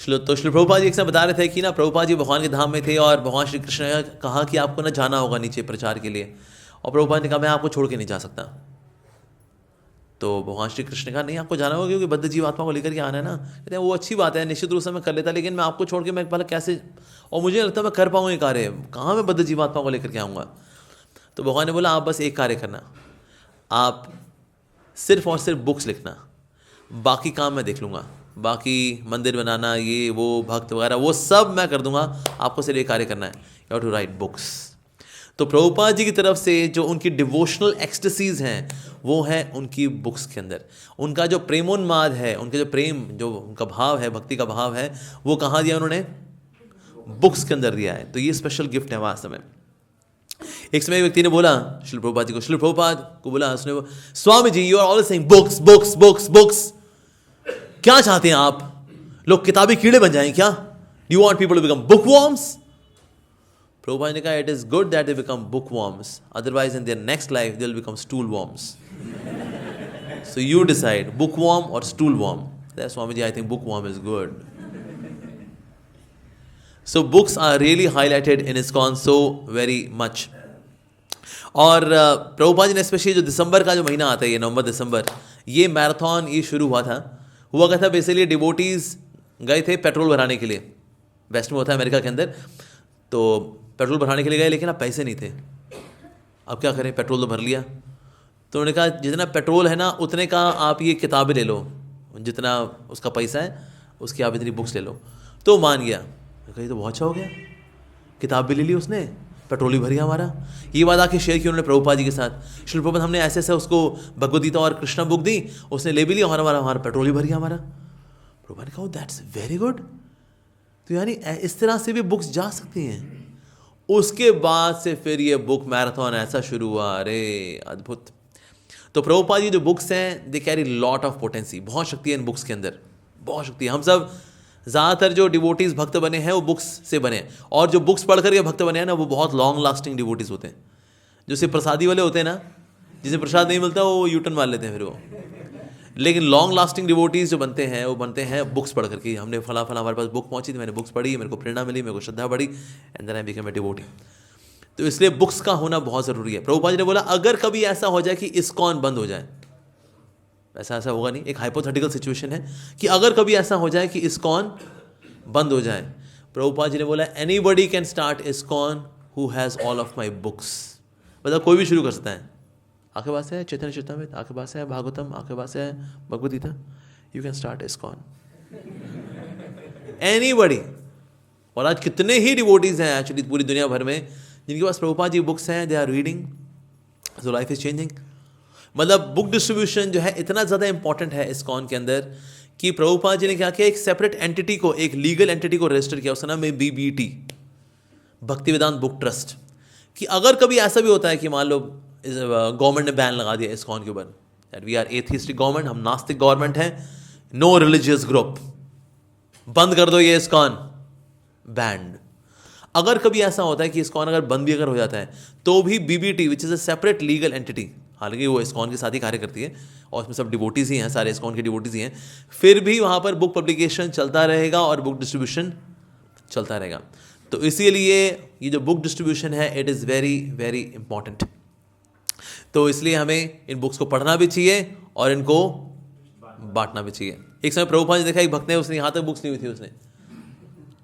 तो श्री प्रभुपाद जी एक समय बता रहे थे कि ना प्रभुपाद जी भगवान के धाम में थे और भगवान श्री कृष्ण ने कहा कि आपको ना जाना होगा नीचे प्रचार के लिए, और प्रभुपाद ने कहा मैं आपको छोड़ के नहीं जा सकता। तो भगवान श्री कृष्ण ने कहा नहीं आपको जाना होगा क्योंकि बद्ध जीवात्मा को लेकर के आना है ना। कहते हैं वो अच्छी बात है, निश्चित रूप से मैं कर लेता, लेकिन मैं आपको छोड़ के मैं पहले कैसे, और मुझे लगता है मैं कर पाऊँगा ये कार्य, कहाँ मैं बद्ध जीवात्मा को लेकर के आऊँगा। तो भगवान ने बोला आप बस एक कार्य करना, आप सिर्फ और सिर्फ बुक्स लिखना, बाकी काम मैं देख लूँगा, बाकी मंदिर बनाना ये वो भक्त वगैरह वो सब मैं कर दूंगा, आपको सिर्फ एक कार्य करना है, you have to write books. तो प्रभुपाद जी की तरफ से जो उनकी डिवोशनल एक्सटेसीज हैं वो है उनकी बुक्स के अंदर। उनका जो प्रेमोन्माद है, उनका जो प्रेम, जो उनका भाव है, भक्ति का भाव है, वो कहाँ दिया उन्होंने? बुक्स के अंदर दिया है। तो ये स्पेशल गिफ्ट है वास्तव में। एक समय व्यक्ति ने बोला श्री प्रभुपाद जी को, श्री प्रभुपाद को बोला उसने, Swami ji you are always saying books books books books, क्या चाहते हैं आप? लोग किताबी कीड़े बन जाएं क्या? You want people to become bookworms? Prabhupada ने कहा it is good that they become bookworms, otherwise in their next life they will become stool worms. So you decide bookworm और stool worm. Swami ji I think bookworm is good. So books are really highlighted in ISKCON so very much. और प्रभुपाद जी ने specially जो दिसंबर का जो महीना आता है, ये नवंबर दिसंबर, ये मैराथन ये शुरू हुआ था बेसिकली डिवोटीज गए थे पेट्रोल भराने के लिए। वेस्ट में होता है अमेरिका के अंदर, तो पेट्रोल भराने के लिए गए, लेकिन अब पैसे नहीं थे। अब क्या करें, पेट्रोल तो भर लिया। तो उन्होंने कहा जितना पेट्रोल है ना उतने का आप ये किताबें ले लो, जितना उसका पैसा है उसकी आप इतनी बुक्स ले लो। तो मान गया, कहीं तो बहुत अच्छा हो गया, किताब भी ले ली उसने, पेट्रोल भी भर गया हमारा। ये बात आके शेयर की उन्होंने प्रभुपाद जी के साथ, श्री प्रभुपाद हमने ऐसे ऐसे उसको भगवद गीता और कृष्णा बुक दी, उसने ले भी लिया और हमारा पेट्रोल भी भर गया हमारा। प्रभुपाद ने कहा दैट्स वेरी गुड। तो यानी इस तरह से भी बुक्स जा सकती हैं। उसके बाद से फिर ये बुक मैराथन ऐसा शुरू हुआ, अरे अद्भुत। तो प्रभुपाद जी जो बुक्स हैं they carry lot of potency, बहुत शक्ति है इन बुक्स के अंदर, बहुत शक्ति है। हम सब ज़्यादातर जो डिवोटीज भक्त बने हैं वो बुक्स से बने हैं, और जो बुक्स पढ़ करके भक्त बने हैं ना वो बहुत लॉन्ग लास्टिंग डिवोटीज होते हैं। जो सिर्फ प्रसादी वाले होते हैं ना, जिसे प्रसाद नहीं मिलता वो यूटर्न मार लेते हैं फिर वो। लेकिन लॉन्ग लास्टिंग डिवोटीज जो बनते हैं वो बनते हैं बुक्स पढ़ करके। हमने फला हमारे पास बुक पहुंची थी, मैंने बुक्स पढ़ी, मेरे को प्रेरणा मिली, मेरे को श्रद्धा बढ़ी, and then I become a devotee. तो इसलिए बुक्स का होना बहुत ज़रूरी है। प्रभुपाद जी ने बोला अगर कभी ऐसा हो जाए कि ISKCON बंद हो जाए, ऐसा होगा नहीं, एक हाइपोथेटिकल सिचुएशन है कि अगर कभी ऐसा हो जाए कि ISKCON बंद हो जाए, प्रभुपाद जी ने बोला anybody can start ISKCON who has all of my books. मतलब कोई भी शुरू कर सकता है। आपके पास है चैतन्य चरितामृत, आपके पास है भागवतम, आपके पास है Bhagavad Gita, you can start ISKCON, anybody. और आज कितने ही डिवोटीज हैं एक्चुअली पूरी दुनिया भर में जिनके पास प्रभुपाद जी बुक्स हैं, they are reading, so life is changing. मतलब बुक डिस्ट्रीब्यूशन जो है इतना ज़्यादा इंपॉर्टेंट है ISKCON के अंदर कि प्रभुपाद जी ने क्या किया, एक सेपरेट एंटिटी को, एक लीगल एंटिटी को रजिस्टर किया, उसका नाम है BBT, भक्ति वेदांत बुक ट्रस्ट। कि अगर कभी ऐसा भी होता है कि मान लो गवर्नमेंट ने बैन लगा दिया ISKCON के ऊपर, that we are atheistic government, हम नास्तिक गवर्नमेंट हैं, नो रिलीजियस ग्रुप, बंद कर दो ये ISKCON, बैंड। अगर कभी ऐसा होता है कि ISKCON अगर बंद भी अगर हो जाता है तो भी BBT which is a separate legal entity, हालांकि वो ISKCON के साथ ही कार्य करती है और उसमें सब डिवोटीज ही हैं, सारे ISKCON के डिवोटीज ही हैं, फिर भी वहाँ पर बुक पब्लिकेशन चलता रहेगा और बुक डिस्ट्रीब्यूशन चलता रहेगा। तो इसीलिए ये जो बुक डिस्ट्रीब्यूशन है it is very very important. तो इसलिए हमें इन बुक्स को पढ़ना भी चाहिए और इनको बांटना भी चाहिए। एक समय प्रभुपाद जी देखा एक भक्त ने, उसने यहाँ तक बुक्स नहीं हुई थी, उसने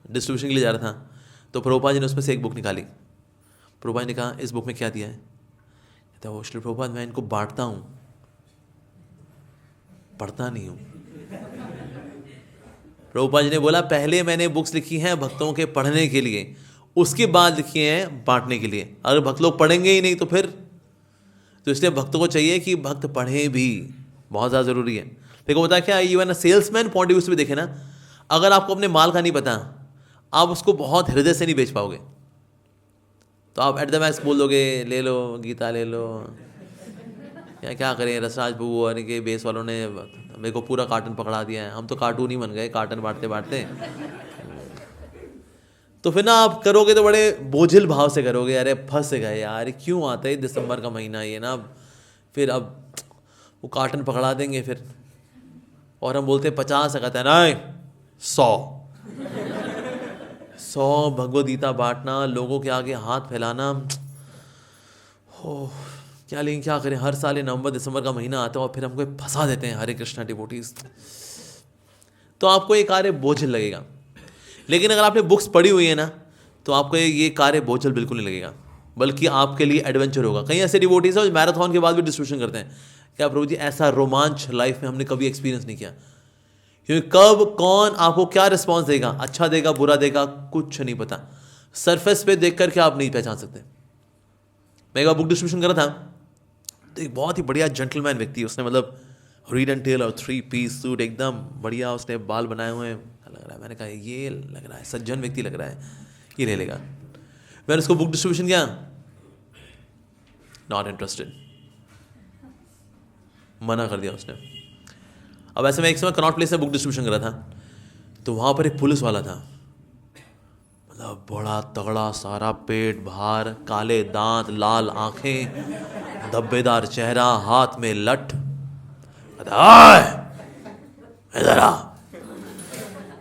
डिस्ट्रीब्यूशन के लिए जा रहा था, तो प्रभुपाद जी ने उसमें से एक बुक निकाली। प्रभुपाद ने कहा इस बुक में क्या दिया है? कहता वो श्री प्रभुपाद मैं इनको बांटता हूँ, पढ़ता नहीं हूँ। प्रभुपाद जी ने बोला पहले मैंने बुक्स लिखी हैं भक्तों के पढ़ने के लिए, उसके बाद लिखी हैं बांटने के लिए। अगर भक्त लोग पढ़ेंगे ही नहीं तो फिर, तो इसलिए भक्तों को चाहिए कि भक्त पढ़ें भी, बहुत ज़्यादा ज़रूरी है। देखो होता है क्या, even salesman point of view से भी देखें ना, अगर आपको अपने माल का नहीं पता, आप उसको बहुत हृदय से नहीं बेच पाओगे। तो आप एट द मैक्स बोल दोगे ले लो गीता ले लो, या क्या करें रसराज बबू और इनके बेस वालों ने मेरे को पूरा कार्टन पकड़ा दिया है, हम तो कार्टून ही बन गए कार्टन बांटते बांटते। तो फिर ना आप करोगे तो बड़े बोझिल भाव से करोगे, अरे फंस गए यार, क्यों आता है दिसंबर का महीना ये ना, फिर अब वो कार्टन पकड़ा देंगे फिर, और हम बोलते 50 कहते हैं नहीं 100। 100 भगवद गीता बांटना, लोगों के आगे हाथ फैलाना, हो क्या, लेकिन क्या करें, हर साल ये नवंबर दिसंबर का महीना आता है और फिर हमको फंसा देते हैं हरे कृष्णा डिवोटीज। तो आपको ये कार्य बोझिल लगेगा, लेकिन अगर आपने बुक्स पढ़ी हुई है ना, तो आपको ये कार्य बोझिल बिल्कुल नहीं लगेगा, बल्कि आपके लिए एडवेंचर होगा। कई ऐसे डिवोटीज हैं जो मैराथन के बाद भी डिस्ट्रीब्यूशन करते हैं। क्या प्रभु जी, ऐसा रोमांच लाइफ में हमने कभी एक्सपीरियंस नहीं किया, क्योंकि कब कौन आपको क्या रिस्पॉन्स देगा, अच्छा देगा बुरा देगा, कुछ नहीं पता। सरफेस पे देख करके आप नहीं पहचान सकते। मैं एक बार बुक डिस्ट्रीब्यूशन कर रहा था, तो एक बहुत ही बढ़िया जेंटलमैन व्यक्ति, उसने मतलब रीड एंड टेल और 3 पीस सूट, एकदम बढ़िया, उसने बाल बनाए हुए हैं, लग रहा है, मैंने कहा ये लग रहा है सज्जन व्यक्ति लग रहा है, ये ले लेगा। मैंने उसको बुक डिस्ट्रीब्यूशन किया, नॉट इंटरेस्टेड, मना कर दिया उसने। अब ऐसे मैं एक समय कनॉट प्लेस में बुक डिस्ट्रीब्यूशन कर रहा था, तो वहाँ पर एक पुलिस वाला था, मतलब बड़ा तगड़ा, सारा पेट बाहर, काले दांत, लाल आंखें, धब्बेदार चेहरा, हाथ में लठ, इधर आ।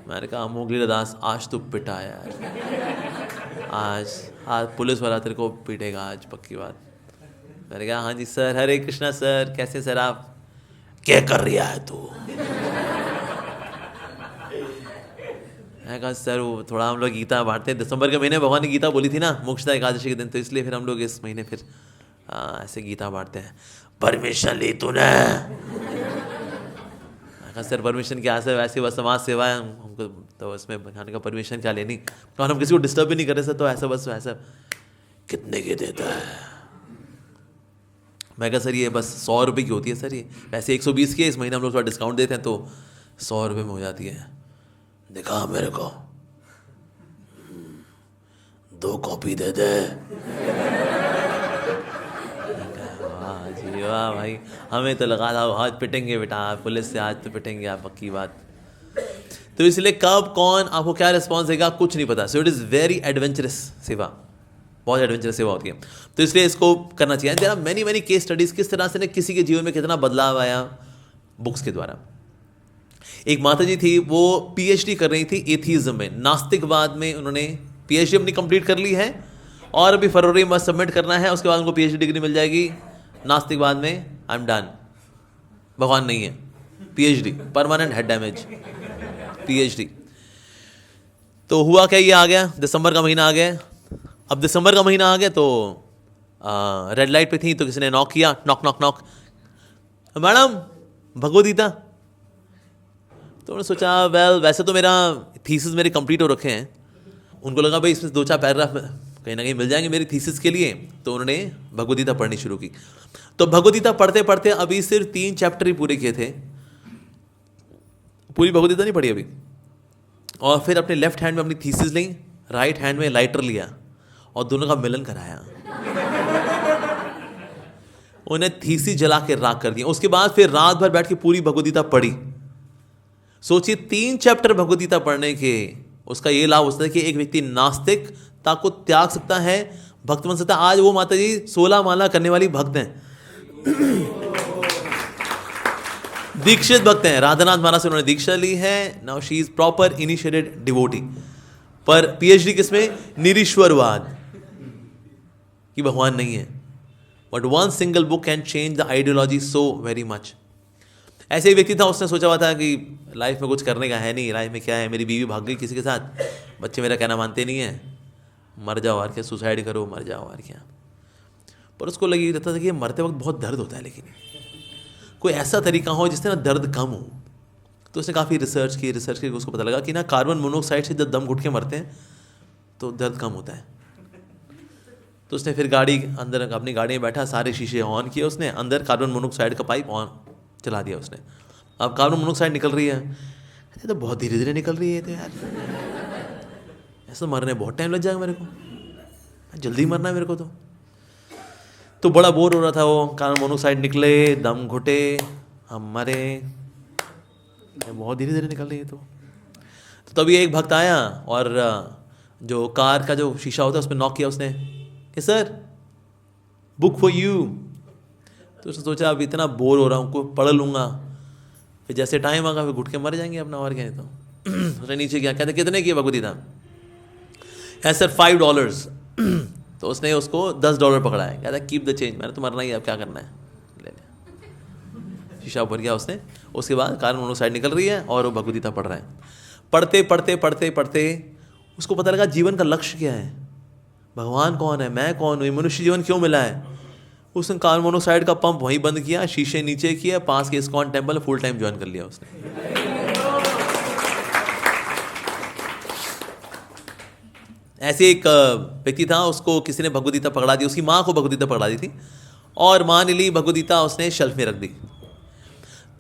मैंने कहा मोगली दास, आज तू पिटा यार, आज पुलिस वाला तेरे को पीटेगा आज, पक्की बात। मैंने कहा हाँ जी सर, हरे कृष्णा सर, कैसे सर आप, क्या कर रहा है तू? मैंने कहा सर वो थोड़ा हम लोग गीता बांटते हैं, दिसंबर के महीने भगवान ने गीता बोली थी ना, मोक्षदा एकादशी के दिन, तो इसलिए फिर हम लोग इस महीने फिर ऐसे गीता बांटते हैं। परमिशन ली तूने? कहा सर परमिशन क्या सर, वैसे बस समाज सेवा है हमको, तो उसमें बनाने का परमिशन क्या लेनी, तो हम किसी को डिस्टर्ब भी नहीं कर रहे सर, तो ऐसा बस ऐसा। कितने की देता है? मैं कहा सर ये बस 100 रुपये की होती है सर, ये वैसे 120 की है, इस महीने हम लोग थोड़ा डिस्काउंट देते हैं तो 100 रुपये में हो जाती है। दिखा मेरे को, 2 कॉपी दे दे। वाह जी वाह भाई, हमें तो लगा था आज पिटेंगे बेटा, पुलिस से आज तो पिटेंगे आप, पक्की बात। तो इसलिए कब कौन आपको क्या रिस्पॉन्स देगा कुछ नहीं पता। So it is very adventurous सेवा, बहुत एडवेंचरस सेवा होती है, तो इसलिए इसको करना चाहिए। There are many many case studies, किस तरह से ने किसी के जीवन में कितना बदलाव आया बुक्स के द्वारा। एक माता जी थी, वो पीएचडी कर रही थी एथीज्म में, नास्तिकवाद में। उन्होंने पीएचडी अपनी कंप्लीट कर ली है और अभी फरवरी में सबमिट करना है, उसके बाद उनको पीएचडी डिग्री मिल जाएगी। नास्तिकवाद में आई एम डन, भगवान नहीं है, PhD, permanent head damage, PhD. तो हुआ क्या, ये आ गया दिसंबर का महीना आ गया। अब दिसंबर का महीना आ गया तो रेड लाइट पे थी, तो किसी ने नॉक किया, knock knock knock, madam Bhagavad Gita. तो उन्होंने सोचा वेल वैसे तो मेरा थीसिस मेरे कंप्लीट हो रखे हैं, उनको लगा भाई इसमें 2-4 पैराग्राफ कहीं ना कहीं मिल जाएंगे मेरी थीसिस के लिए, तो उन्होंने भगवद गीता पढ़नी शुरू की। तो भगवद गीता पढ़ते पढ़ते अभी सिर्फ 3 चैप्टर ही पूरे किए थे, पूरी भगवद गीता नहीं पढ़ी अभी। और फिर अपने लेफ्ट हैंड में अपनी थीसिस ली, राइट हैंड में लाइटर लिया और दोनों का मिलन कराया, उन्हें थीसिस जला के राख कर दिया। उसके बाद फिर रात भर बैठ के पूरी भगवद गीता पढ़ी। सोचिए 3 चैप्टर भगवद गीता पढ़ने के उसका ये लाभ होता है कि एक व्यक्ति नास्तिकता को त्याग सकता है, भक्त बन सकता है। आज वो माता जी 16 माला करने वाली भक्त हैं, दीक्षित भक्त हैं। राधानाथ महाराज से उन्होंने दीक्षा ली है, now she is proper initiated devotee. पर पीएचडी किसमें? निरीश्वरवाद, कि भगवान नहीं है। But one single book can change the ideology so very much. ऐसे ही व्यक्ति था, उसने सोचा हुआ था कि लाइफ में कुछ करने का है नहीं, लाइफ में क्या है, मेरी बीवी भाग गई किसी के साथ, बच्चे मेरा कहना मानते नहीं है, मर जाओ और क्या, सुसाइड करो, मर जाओ और क्या। पर उसको लगी रहता था कि मरते वक्त बहुत दर्द होता है, लेकिन कोई ऐसा तरीका हो जिससे ना दर्द कम हो। तो उसने काफ़ी रिसर्च की, उसको पता लगा कि ना कार्बन मोनोऑक्साइड से जब दम घुट के मरते हैं तो दर्द कम होता है। तो उसने फिर गाड़ी अंदर अपनी गाड़ी में बैठा, सारे शीशे ऑन किए उसने, अंदर कार्बन मोनोऑक्साइड का पाइप ऑन चला दिया उसने। अब कार्बन मोनोऑक्साइड निकल रही है, अरे तो बहुत धीरे धीरे निकल रही है, तो यार ऐसा मरने बहुत टाइम लग जाएगा मेरे को, जल्दी मरना है मेरे को। तो बड़ा बोर हो रहा था वो, कार्बन मोनोऑक्साइड निकले, दम घुटे, हम मरे, बहुत धीरे धीरे निकल रही है। तो तभी एक भक्त आया और जो कार का जो शीशा होता है उस पर नॉक किया उसने कि सर बुक फॉर यू। तो उसने सोचा अब इतना बोर हो रहा हूँ, को पढ़ लूँगा, फिर जैसे टाइम आगा फिर घुट के मर जाएंगे अपना, और क्या है। तो उसने नीचे किया, कहते कितने की भगवद गीता? है सर $5। तो उसने उसको $10 पकड़ाया, कहता कीप द चेंज, मैंने तो मरना ही है, अब क्या करना है, ले ले। शीशा भर गया उसने। उसके बाद कार मोनोसाइड निकल रही है और वो भगवद गीता पढ़ रहा है। पढ़ते पढ़ते पढ़ते पढ़ते उसको पता लगा जीवन का लक्ष्य क्या है, भगवान कौन है, मैं कौन हूँ, ये मनुष्य जीवन क्यों मिला है। उसने कार्बन मोनोक्साइड का पंप वहीं बंद किया, शीशे नीचे किया, पास के ISKCON temple full time join कर लिया उसने। ऐसे एक व्यक्ति था, उसको किसी ने भगवद गीता पकड़ा दी, उसकी माँ को भगवद गीता पकड़ा दी थी और माँ ने ली भगवद गीता, उसने शेल्फ में रख दी।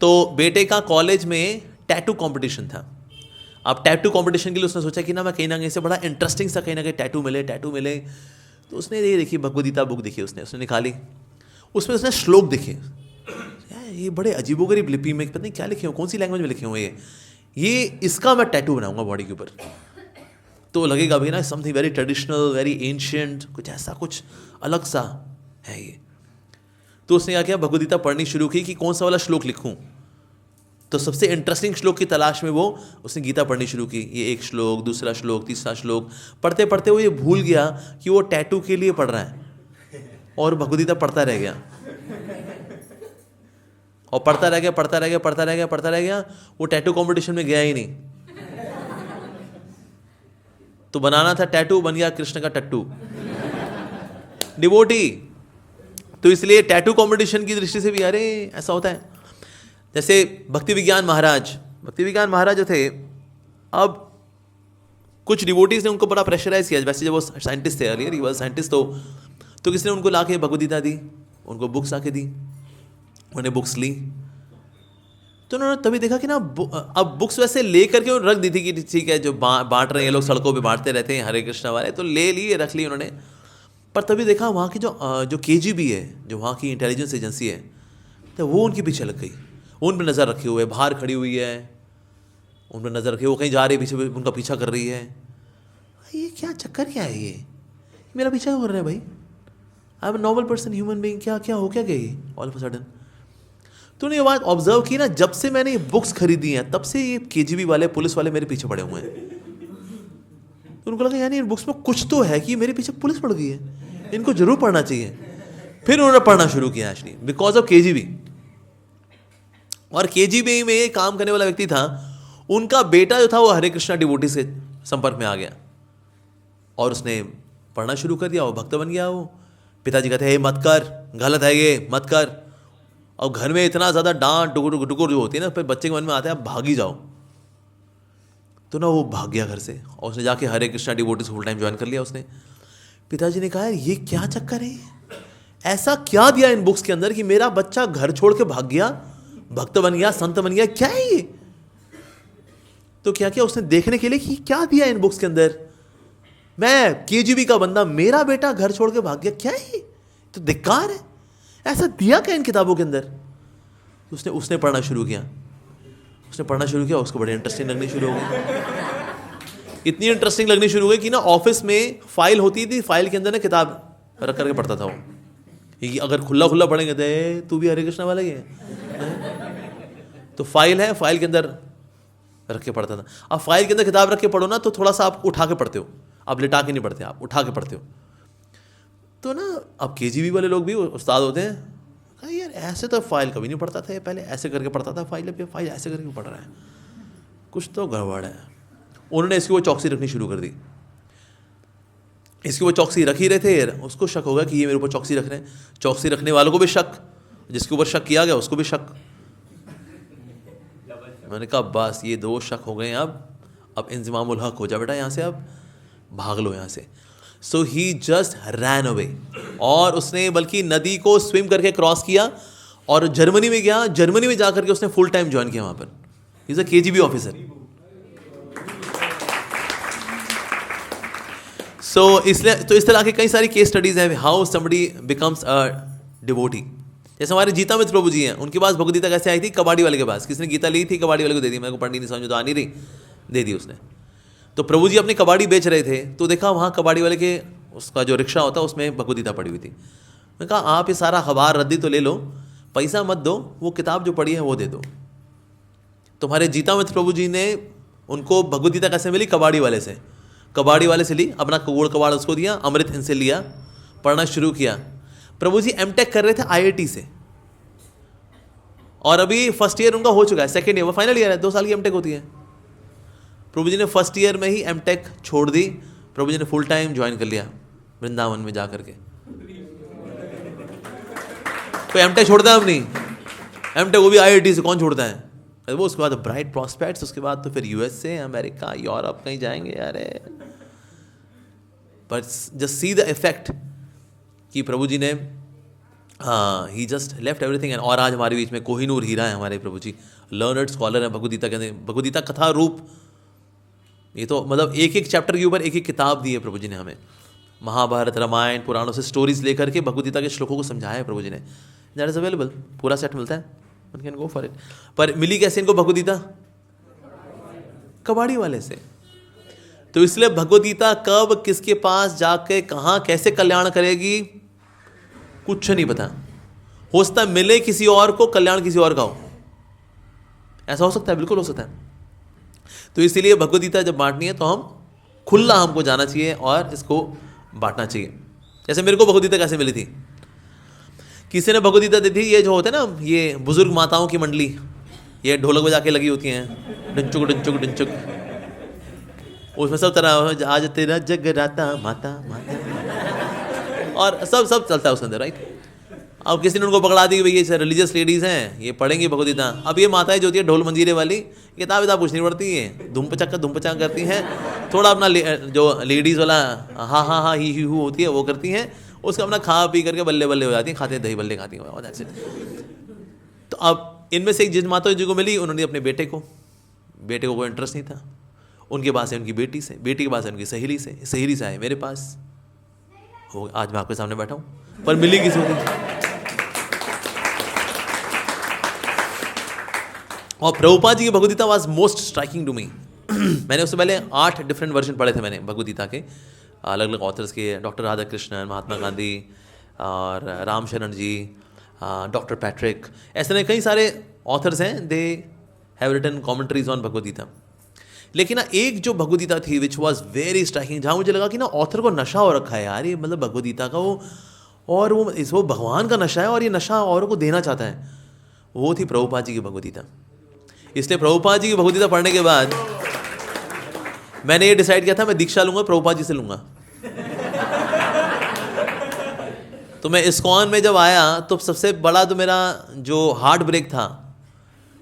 तो बेटे का कॉलेज में टैटू कंपटीशन था। अब टैटू कंपटीशन के लिए उसने सोचा कि ना मैं कहीं ना कहीं से बड़ा इंटरेस्टिंग सा कहीं ना कहीं टैटू मिले। तो उसने ये देखी भगवद गीता बुक देखी, उसने निकाली, उसमें उसने श्लोक देखे, ये बड़े अजीबोगरीब लिपि में, पता नहीं क्या लिखे हो, कौन सी लैंग्वेज में लिखे हुए ये इसका मैं टैटू बनाऊंगा बॉडी के ऊपर, तो लगेगा भाई ना something very traditional, very ancient, कुछ ऐसा कुछ अलग सा है ये। तो उसने क्या किया, भगवद गीता पढ़नी शुरू की कि कौन सा वाला श्लोक लिखूं। तो सबसे इंटरेस्टिंग श्लोक की तलाश में वो उसने गीता पढ़नी शुरू की। ये एक श्लोक, दूसरा श्लोक, तीसरा श्लोक, पढ़ते पढ़ते वो ये भूल गया कि वो टैटू के लिए पढ़ रहा है और भगवद गीता पढ़ता रह गया और पढ़ता रह गया। वो टैटू कंपटीशन में गया ही नहीं। तो बनाना था टैटू, बन गया कृष्ण का टट्टू, डिवोटी। तो इसलिए टैटू कंपटीशन की दृष्टि से भी अरे ऐसा होता है। जैसे भक्ति विज्ञान महाराज जो थे, अब कुछ डिवोटीज ने उनको बड़ा प्रेशराइज किया। वैसे जब वो साइंटिस्ट थे, अर्लियर ही वाज साइंटिस्ट, तो किसी ने उनको लाके भगवद गीता दी, उनको बुक्स आके दी, उन्होंने बुक्स ली। तो उन्होंने तभी देखा कि ना अब बुक्स वैसे ले करके रख दी थी कि ठीक है जो बांट रहे हैं लोग, सड़कों पे बांटते रहते हैं हरे कृष्णा वाले, तो ले ली, रख ली उन्होंने। पर तभी देखा वहाँ की जो KGB है, जो वहाँ की इंटेलिजेंस एजेंसी है, तो वो उनके पीछे लग गई, उन पर नज़र रखे हुए, बाहर खड़ी हुई है, उन पर नज़र रखे, वो कहीं जा रही है, पीछे उनका पीछा कर रही है। ये क्या चक्कर क्या है, ये मेरा पीछा क्यों कर रहे हैं भाई, I am normal person, human being, क्या हो क्या गई ऑल ऑफ अ सडन। तो ने ये बात ऑब्जर्व की ना, जब से मैंने ये बुक्स खरीदी हैं तब से ये KGB वाले, पुलिस वाले मेरे पीछे पड़े हुए हैं। तो उनको लगा यानी इन बुक्स में कुछ तो है कि मेरे पीछे पुलिस पड़ गई है, इनको जरूर पढ़ना चाहिए। फिर उन्होंने पढ़ना शुरू किया एक्चुअली बिकॉज ऑफ KGB। और KGB में काम करने वाला व्यक्ति था, उनका बेटा जो था वो हरे कृष्णा डिवोटी से संपर्क में आ गया और उसने पढ़ना शुरू कर दिया, वो भक्त बन गया। वो पिताजी कहते हैं मत कर, गलत है ये, मत कर। और घर में इतना ज़्यादा डांट टुकुर जो होती है ना, फिर बच्चे के मन में आता है आप भाग ही जाओ। तो ना वो भाग गया घर से और उसने जाके Hare Krishna devotee full time join कर लिया उसने। पिताजी ने कहा ये क्या चक्कर है, ऐसा क्या दिया इन बुक्स के अंदर कि मेरा बच्चा घर छोड़ के भाग गया, भक्त बन गया, संत बन गया, क्या है ये। तो क्या किया उसने देखने के लिए कि क्या दिया इन बुक्स के अंदर, मैं KGB का बंदा, मेरा बेटा घर छोड़ के भाग गया, क्या है ये, तो धिक्कार है, ऐसा दिया क्या इन किताबों के अंदर। उसने पढ़ना शुरू किया, उसको बड़ी इंटरेस्टिंग लगनी शुरू हो गई। इतनी इंटरेस्टिंग लगनी शुरू हो गई कि ना ऑफिस में फाइल होती थी, फाइल के अंदर ना किताब रख करके पढ़ता था वो, कि अगर खुला पढ़ेंगे तो तू भी हरे कृष्णा वाला ही है। तो फाइल है, फाइल के अंदर रख के पढ़ता था। अब फाइल के अंदर किताब रख के पढ़ो ना तो थोड़ा सा आप उठा के पढ़ते हो, आप लिटा के नहीं पढ़ते, आप उठा के पढ़ते हो। तो ना अब KGB वाले लोग भी उस्ताद होते हैं, कहा यार ऐसे तो फाइल कभी नहीं पढ़ता था, पहले ऐसे करके पढ़ता था फाइल, अब फाइल ऐसे करके पढ़ रहा है, कुछ तो गड़बड़ है। उन्होंने इसकी वो चौकसी रखनी शुरू कर दी। इसकी वो चौकसी रख ही रहे थे, उसको शक होगा कि ये मेरे ऊपर चौकसी रख रहे हैं, चौकसी रखने वालों को भी शक, जिसके ऊपर शक किया गया उसको भी शक। मैंने कहा बस ये दो शक हो गए हैं, अब इंज़िमामुल हक हो जा बेटा, यहाँ से अब भाग लो यहाँ से। सो ही जस्ट रैन अवे, और उसने बल्कि नदी को स्विम करके क्रॉस किया और जर्मनी में गया। जर्मनी में जाकर के उसने फुल टाइम ज्वाइन किया वहाँ पर। He is a KGB officer. So इसलिए तो इस तरह के कई सारी केस स्टडीज़ हैं, how somebody becomes a devotee. जैसे हमारे जीता मित्र प्रभु जी हैं, उनके पास भगवद गीता कैसे आई थी, कबाड़ी वाले के पास। किसने गीता ली थी, कबाड़ी वाले को दे दी, मेरे को पढ़नी नहीं समझ तो आ नहीं रही, दे दी उसने। तो प्रभु जी अपनी कबाड़ी बेच रहे थे, तो देखा वहाँ कबाड़ी वाले के उसका जो रिक्शा होता है उसमें भगवद गीता पड़ी हुई थी। मैंने कहा आप ये सारा अखबार रद्दी तो ले लो, पैसा मत दो, वो किताब जो पड़ी है वो दे दो। तुम्हारे जीता मित्र प्रभु जी ने उनको भगवद गीता कैसे मिली, कबाड़ी वाले से। कबाड़ी वाले से ली, अपना कोड़ कबाड़ उसको दिया, अमृत इनसे लिया, पढ़ना शुरू किया। प्रभु जी एमटेक कर रहे थे आईआईटी से, और अभी फर्स्ट ईयर उनका हो चुका है, सेकेंड ईयर, वो फाइनल ईयर है, 2 साल की एमटेक होती है। प्रभु जी ने फर्स्ट ईयर में ही एमटेक छोड़ दी, प्रभु जी ने फुल टाइम ज्वाइन कर लिया वृंदावन में जा करके। कोई एमटेक छोड़ता है? हम नहीं, एमटेक वो भी आईआईटी से कौन छोड़ता है? वो उसके बाद ब्राइट प्रॉस्पेक्ट्स, उसके बाद तो फिर यूएसए, अमेरिका, यूरोप कहीं जाएंगे यार। But just see the effect कि प्रभु जी ने, हाँ, ही जस्ट लेफ्ट एवरीथिंग। और आज हमारे बीच में कोहिनूर हीरा है हमारे प्रभु जी, लर्नर्ड स्कॉलर है, भगवद गीता कहते हैं, भगवद गीता कथा रूप। ये तो मतलब एक एक चैप्टर के ऊपर एक एक किताब दी है प्रभु जी ने हमें, महाभारत, रामायण, पुराणों से स्टोरीज लेकर के भगवद गीता के श्लोकों को समझाया है प्रभु जी ने। दैट इज अवेलेबल, पूरा सेट मिलता है, one can go for it. पर मिली कैसे इनको भगवद गीता? कबाड़ी वाले से। तो इसलिए भगवद गीता कब किसके पास जाके कहां कैसे कल्याण करेगी कुछ नहीं पता। हो सकता है मिले किसी और को, कल्याण किसी और का हो, ऐसा हो सकता है, बिल्कुल हो सकता है। तो इसीलिए भगवद गीता जब बांटनी है तो हम खुला, हमको जाना चाहिए और इसको बांटना चाहिए। जैसे मेरे को भगवद गीता कैसे मिली थी, किसी ने भगवद गीता दी थी, ये जो होते हैं ना, ये बुजुर्ग माताओं की मंडली, ये ढोलक बजा के लगी होती हैं, डिंचुक डिंचुक डिंचुक, उसमें सब तरह, आज तेरा जगराता माता माता, और सब सब चलता है उसके अंदर, राइट। अब किसी ने उनको पकड़ा दी कि भाई ये रिलीजियस लेडीज़ हैं, ये पढ़ेंगी भगवद गीता। अब ये माताएं जो होती है ढोल मंजीरे वाली, किताब विताब कुछ नहीं पढ़ती है, धूम पचक करती हैं, थोड़ा अपना जो लेडीज़ वाला हाँ हाँ हाँ ही हू होती है वो करती हैं, उसका अपना खा पी करके बल्ले बल्ले हो जाती हैं, खाते दही बल्ले खाती हैं, दैट्स इट। तो अब इनमें से एक जिन माता जी को मिली, उन्होंने अपने बेटे को कोई इंटरेस्ट नहीं था, उनके पास है उनकी बेटी से, बेटी के पास है उनकी सहेली से, सहेली से आए मेरे पास, हो आज मैं आपके सामने बैठा हूँ। पर मिली किसी को। और प्रभुपाद जी की Bhagavad Gita was most striking to me. मैंने उससे पहले 8 डिफरेंट वर्जन पढ़े थे मैंने भगवद गीता के, अलग अलग ऑथर्स के, डॉक्टर राधा कृष्णन, महात्मा गांधी और राम शरण जी, डॉक्टर पैट्रिक, ऐसे नहीं कई सारे ऑथर्स हैं, they have written commentaries on Bhagavad Gita. लेकिन ना एक जो भगवद गीता थी विच वॉज वेरी स्ट्राइकिंग, जहाँ मुझे लगा कि ना ऑथर को नशा हो रखा है यार, ये मतलब भगवद गीता का वो, और वो भगवान का नशा है और ये नशा औरों को देना चाहता है, वो थी प्रभुपाद जी की भगवद गीता। इसलिए प्रभुपाद जी की भगवद गीता पढ़ने के बाद मैंने ये डिसाइड किया था मैं दीक्षा लूंगा, प्रभुपाद जी से लूंगा। तो मैं इस्कॉन में जब आया तो सबसे बड़ा तो मेरा जो हार्ट ब्रेक था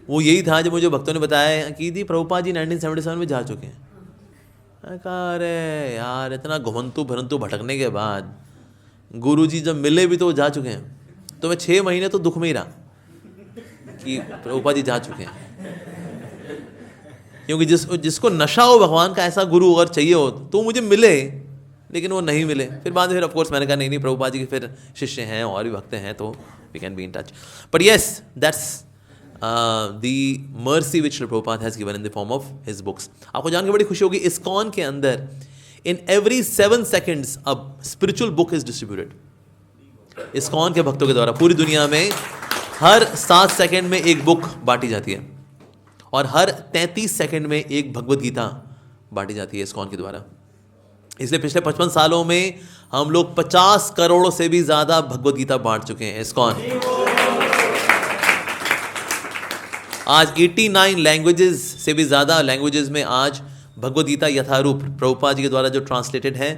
वो यही था जब मुझे भक्तों ने बताया कि दी प्रभुपाद जी 1977 में जा चुके हैं। मैं कहा अरे यार, इतना घुमंतु भरंतु भटकने के बाद गुरु जी जब मिले भी तो वो जा चुके हैं। तो मैं 6 महीने तो दुख में ही रहा कि प्रभुपाद जी जा चुके हैं, क्योंकि जिसको नशा हो भगवान का, ऐसा गुरु अगर चाहिए हो तो मुझे मिले, लेकिन वो नहीं मिले। फिर बाद में फिर ऑफकोर्स मैंने कहा नहीं प्रभुपाद जी के फिर शिष्य हैं और भी भक्त हैं, तो we can be in touch. But yes, that's the mercy which Prabhupada has given in the form of his books. आपको जानकर बड़ी खुशी होगी, इस्कॉन के अंदर in every 7 seconds a spiritual book is distributed. ISKCON के भक्तों के द्वारा पूरी दुनिया में हर 7 सेकंड में एक बुक बांटी जाती है, और हर 33 सेकंड में एक भगवद गीता बांटी जाती है इस्कॉन के द्वारा। इसलिए पिछले 55 सालों में हम लोग 50 करोड़ से भी ज्यादा भगवद गीता बांट चुके हैं इस्कॉन। आज 89 लैंग्वेजेस से भी ज्यादा लैंग्वेजेस में आज भगवद गीता यथारूप प्रभुपाद जी के द्वारा जो ट्रांसलेटेड है